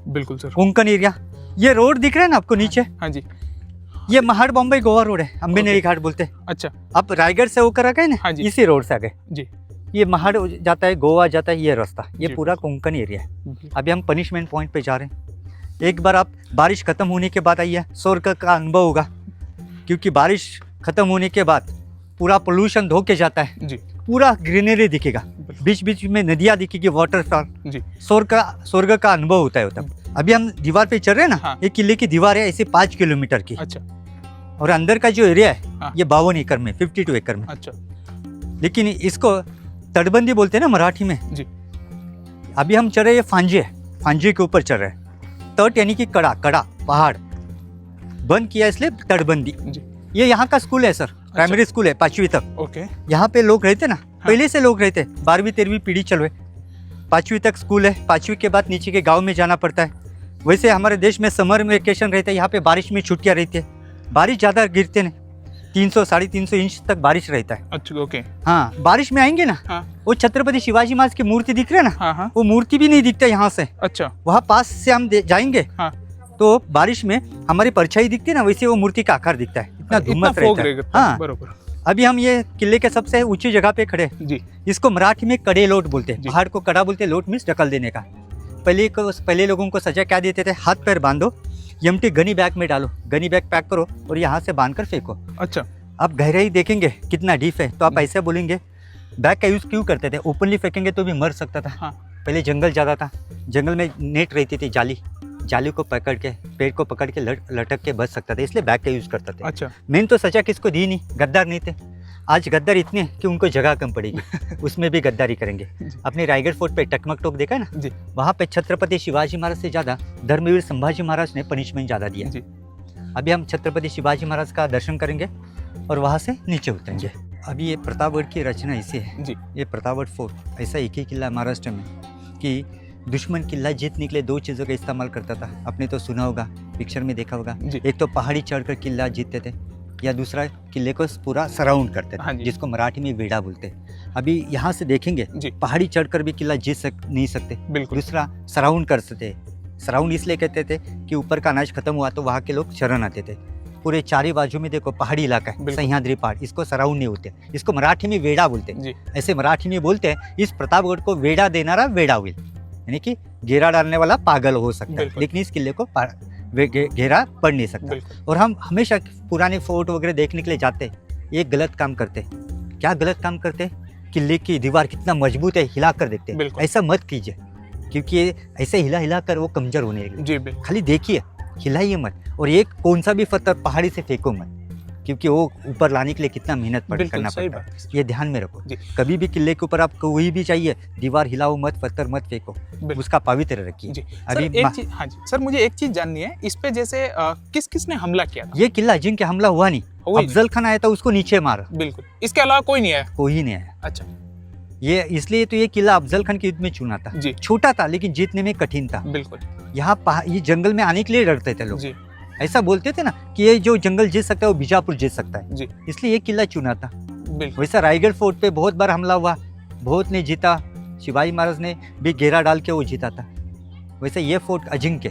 बिल्कुल सर। कोंकण एरिया। ये रोड दिख रहा है ना आपको नीचे, हाँ जी। ये महाड़ बॉम्बे गोवा रोड है, अम्बेनेरी घाट बोलते हैं। अच्छा आप रायगढ़ से होकर आ गए ना, हाँ जी। इसी रोड से आ गए जी ये महाड़ जाता है, गोवा जाता है, ये रास्ता, ये जी। पूरा कोंकण एरिया है। जी। अभी हम पनिशमेंट पॉइंट पे जा रहे हैं। एक बार आप बारिश खत्म होने के बाद आइए, स्वर्ग का अनुभव होगा, क्योंकि बारिश खत्म होने के बाद पूरा पोल्यूशन धो के जाता है, जी पूरा ग्रीनरी दिखेगा, बीच बीच में नदियाँ दिखेगी, वाटरफॉल, जी। स्वर्ग का अनुभव होता है तब। अभी हम दीवार पे चल रहे हैं ना, हाँ। ये किले की दीवार है ऐसे 5 किलोमीटर की, अच्छा और अंदर का जो एरिया है हाँ। ये 52 एकड़ में, 52 एकड़ में। अच्छा लेकिन इसको तटबंदी बोलते हैं ना मराठी में जी। अभी हम चल रहे हैं फांजे, फांजे के ऊपर चल रहे हैं। तट यानी कि कड़ा, कड़ा पहाड़ बंद किया इसलिए तटबंदी। जी ये यहाँ का स्कूल है सर, प्राइमरी स्कूल है 5वीं तक। ओके यहाँ पे लोग रहते ना, पहले से लोग रहते, 12वीं 13वीं पीढ़ी चल रहे, 5वीं तक स्कूल है, 5वीं के बाद नीचे के गांव में जाना पड़ता है। वैसे हमारे देश में समर में वेकेशन रहता है, यहाँ पे बारिश में छुट्टियाँ रहती है, बारिश ज़्यादा गिरते नहीं, 300 350 इंच तक बारिश रहता है। अच्छा ओके हाँ, बारिश में आएंगे ना, हाँ वो छत्रपति शिवाजी महाराज की मूर्ति दिख रही है ना, हाँ हाँ वो मूर्ति भी नहीं दिखता यहाँ से। अच्छा वहाँ पास से हम जाएंगे हाँ तो बारिश में हमारी परछाई दिखती है ना, वैसे वो मूर्ति का आकार दिखता है, इतना धुम्मस फोग रहता है। रहेगा हाँ, बरोबर अभी हम ये किले के सबसे ऊंची जगह पे खड़े हैं। जी इसको मराठी में कड़े लोट बोलते हैं, जी। पहाड़ को कड़ा बोलते हैं, लोट मीन्स ढकल देने का। पहले लोगों को सजा क्या देते थे, हाथ पैर बांधो, एम्प्टी गनी बैग में डालो, गनी बैग पैक करो और यहाँ से बांध कर फेंको। अच्छा आप गहराई देखेंगे कितना डीप है, तो आप ऐसे बोलेंगे बैग का यूज़ क्यों करते थे, ओपनली फेंकेंगे तो भी मर सकता था। हाँ पहले जंगल ज़्यादा था, जंगल में नेट रहती थी, जाली को पकड़ के, पेड़ को पकड़ के लटक के बच सकता था, इसलिए बैग का यूज़ करते थे। अच्छा मेन तो सजा किसको दी नहीं, गद्दार नहीं थे। आज गद्दार इतने हैं कि उनको जगह कम पड़ेगी, उसमें भी गद्दारी करेंगे। अपने रायगढ़ फोर्ट पे टकमक टोक देखा है ना, जी वहाँ पे छत्रपति शिवाजी महाराज से ज़्यादा धर्मवीर संभाजी महाराज ने पनिशमेंट ज़्यादा दिया। जी अभी हम छत्रपति शिवाजी महाराज का दर्शन करेंगे और वहाँ से नीचे उतरेंगे। अभी ये प्रतापगढ़ की रचना ऐसी है जी ये प्रतापगढ़ फोर्ट ऐसा एक ही किला महाराष्ट्र में कि दुश्मन किला जीतने के लिए 2 चीज़ों का इस्तेमाल करता था। आपने तो सुना होगा, पिक्चर में देखा होगा, जी। एक तो पहाड़ी चढ़कर किला जीतते थे, या दूसरा किले को पूरा सराउंड करते हाँ थे, जी। जिसको मराठी में वेड़ा बोलते हैं। अभी यहाँ से देखेंगे जी पहाड़ी चढ़कर भी किला जीत नहीं सकते। बिल्कुल दूसरा सराउंड कर सकते, सराउंड इसलिए कहते थे कि ऊपर का अनाज खत्म हुआ तो वहाँ के लोग शरण आते थे। पूरे चारी बाजू में देखो पहाड़ी इलाका है, बिल्कुल। सह्याद्री पहाड़, इसको सराउंड नहीं होते, इसको मराठी में वेड़ा बोलते हैं। जी ऐसे मराठी में बोलते हैं, इस प्रतापगढ़ को वेड़ा देनारा वेड़ा हुई, यानी कि घेरा डालने वाला पागल हो सकता है, बिल्कुल। लेकिन इस किले को घेरा पड़ नहीं सकता। बिल्कुल और हम हमेशा पुराने फोर्ट वगैरह देखने के लिए जाते हैं, एक गलत काम करते हैं। क्या गलत काम करते हैं, किले की दीवार कितना मजबूत है हिला कर देखते हैं, बिल्कुल। ऐसा मत कीजिए, क्योंकि ये ऐसे हिला कर वो कमजोर होने लगे। जी बिल्कुल खाली देखिए, हिलाइए मत, और एक कौन सा भी पत्थर पहाड़ी से फेंको मत, क्योंकि वो ऊपर लाने के लिए कितना मेहनत बिल्कुल करना सही पड़ता है, बात है। ये ध्यान में रखो। जी। कभी भी किले के ऊपर आप कोई भी चाहिए, दीवार हिलाओ मत, पत्थर मत फेंको, बिल्कुल। उसका पवित्र रखिए। जी अभी सर एक चीज, हाँ जी सर मुझे एक चीज जाननी है, इस पे जैसे किस किस ने हमला किया था? ये किला जिनके हमला हुआ नहीं, वही। अफजल खान आया था उसको नीचे मारा, बिल्कुल, इसके अलावा कोई नहीं आया? कोई नहीं आया। अच्छा ये इसलिए तो ये किला अफजल खान के युद्ध में चुना था, जी छोटा था लेकिन जीतने में कठिन था। बिल्कुल यहाँ ये जंगल में आने के लिए डरते थे लोग, जी ऐसा बोलते थे ना कि ये जो जंगल जीत सकता है वो बीजापुर जीत सकता है, जी इसलिए ये किला चुना था। बिल्कुल वैसा रायगढ़ फोर्ट पे बहुत बार हमला हुआ, बहुत ने जीता, शिवाजी महाराज ने भी घेरा डाल के वो जीता था। वैसे ये फोर्ट अजिंक्य,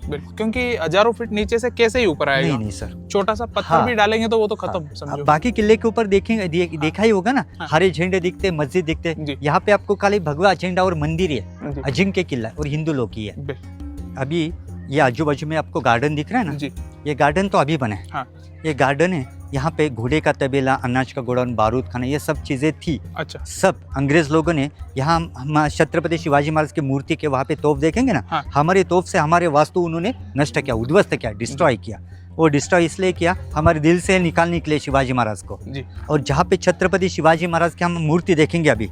बिल्कुल, क्योंकि हजारों फीट नीचे से कैसे ही ऊपर आएगा? नहीं सर, छोटा सा पत्थर हाँ। भी डालेंगे तो वो तो खत्म अब समझो। बाकी किले के ऊपर देखेंगे देखा ही होगा ना, हाँ। हरे झंडे दिखते, मस्जिद दिखते, जी यहाँ पे आपको खाली भगवा झंडा और मंदिर ही है, जी अजिंक्य किला और हिंदू लोग की है। बिल्कुल, अभी ये आजू बाजू में आपको गार्डन दिख रहा है ना, जी ये गार्डन तो अभी बना है। हाँ। ये गार्डन है, यहाँ पे घोड़े का तबेला, अनाज का गोडाउन, बारूद खाना, ये सब चीज़ें थी। अच्छा सब अंग्रेज लोगों ने यहाँ हम छत्रपति शिवाजी महाराज की मूर्ति के वहाँ पे तोप देखेंगे ना, हाँ। हमारे तोप से हमारे वास्तु उन्होंने नष्ट किया, उद्ध्वस्त किया, डिस्ट्रॉय किया। वो डिस्ट्रॉय इसलिए किया हमारे दिल से निकालने के लिए शिवाजी महाराज को। जी और जहाँ पे छत्रपति शिवाजी महाराज की हम मूर्ति देखेंगे अभी,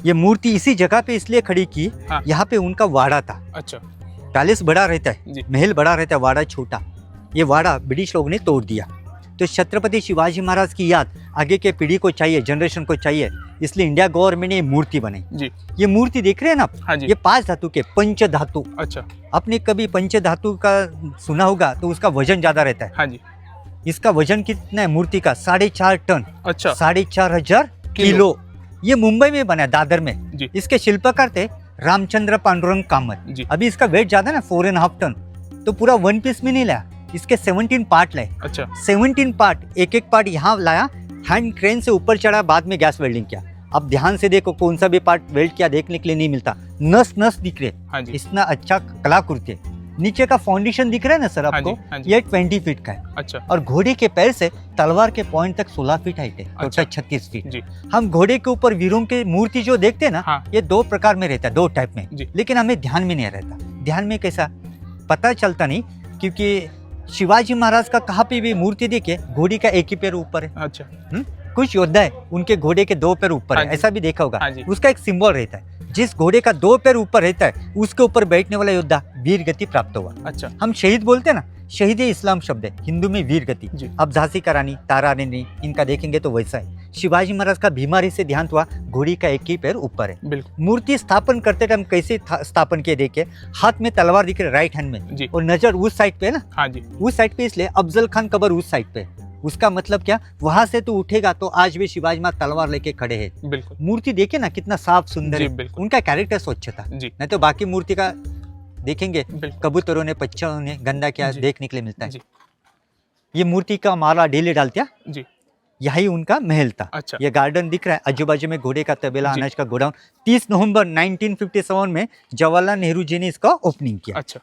ये मूर्ति इसी जगह पे इसलिए खड़ी की, हाँ। यहाँ पे उनका वाड़ा था। अच्छा पैलेस बड़ा रहता है, जी महल बड़ा रहता है, वाड़ा छोटा। ये वाड़ा ब्रिटिश लोगों ने तोड़ दिया, तो छत्रपति शिवाजी महाराज की याद आगे के पीढ़ी को चाहिए, जनरेशन को चाहिए, इसलिए इंडिया गवर्नमेंट ने ये मूर्ति बनाई। जी। ये मूर्ति देख रहे हैं ना आप? हाँ जी। ये 5 धातु के, पंच धातु। अच्छा। आपने कभी पंच धातु का सुना होगा तो उसका वजन ज्यादा रहता है। हाँ जी। इसका वजन कितना है मूर्ति का? 4.5 टन। अच्छा। 4,500 किलो। ये मुंबई में बना, दादर में। जी। इसके शिल्पकार थे रामचंद्र पांडुरंग कामत। जी। अभी इसका वेट ज्यादा ना, 4.5 टन, तो पूरा 1 पीस में नहीं लाया, इसके 17 पार्ट लाए। अच्छा। 17 पार्ट, एक एक पार्ट यहाँ लाया, हैंड क्रेन से ऊपर चढ़ा, बाद में गैस वेल्डिंग किया। अब ध्यान से देखो, कौन सा भी पार्ट वेल्ड किया देखने के लिए नहीं मिलता, नस नस दिख रहे। हाँ जी। इतना अच्छा कलाकृति है। नीचे का फाउंडेशन दिख रहा है ना सर आपको? हाँ जी, हाँ जी। ये 20 फीट का है। अच्छा। और घोड़े के पैर से तलवार के पॉइंट तक 16 फीट हाइट है, टोटल अच्छा। 36 फीट। जी। हम घोड़े के ऊपर वीरों की मूर्ति जो देखते हैं ना, हाँ। ये 2 प्रकार में रहता है, 2 टाइप में। जी। लेकिन हमें ध्यान में नहीं रहता। ध्यान में कैसा पता चलता नहीं, क्योंकि शिवाजी महाराज का कहाँ पे भी मूर्ति देखिए, घोड़ी का एक ही पैर ऊपर है। अच्छा। कुछ योद्धा है उनके घोड़े के 2 पैर ऊपर है, हाँ जी। ऐसा भी देखा होगा। हाँ जी। उसका एक सिंबल रहता है, जिस घोड़े का 2 पैर ऊपर रहता है उसके ऊपर बैठने वाला योद्धा वीर गति प्राप्त हुआ। अच्छा। हम शहीद बोलते हैं ना, शहीद इस्लाम शब्द है, हिंदू में वीर गति। जी। अब झांसी का रानी, तारा रानी, इनका देखेंगे तो वैसा है। शिवाजी महाराज का बीमारी से देहांत हुआ, घोड़ी का एक ही पैर ऊपर है। बिल्कुल। मूर्ति स्थापन करते टाइम कैसे स्थापन किए देखिए, हाथ में तलवार दिख रही है राइट हैंड में, जी। और नजर उस साइड पे है ना। हाँ जी। उस साइड पे इसलिए अफजल खान कबर उस साइड पे है। उसका मतलब क्या, वहां से तो उठेगा तो आज भी शिवाजी महाराज तलवार लेके खड़े हैं। बिल्कुल। मूर्ति देखिए ना कितना साफ सुंदर जी, है, बिल्कुल। उनका कैरेक्टर स्वच्छ था। जी। नहीं तो बाकी मूर्ति का देखेंगे, बिल्कुल। कबूतरों ने, पक्षियों ने गंदा क्या जी। देखने के लिए मिलता है। जी। ये मूर्ति का माला डेली डालते हैं, जी। यही उनका महल था। अच्छा। ये गार्डन दिख रहा है, आजू बाजू में घोड़े का तबेला, जी। अनाज का गोडाउन। 30 नवंबर 1957 में जवाहरलाल नेहरू जी ने इसका ओपनिंग किया। अच्छा।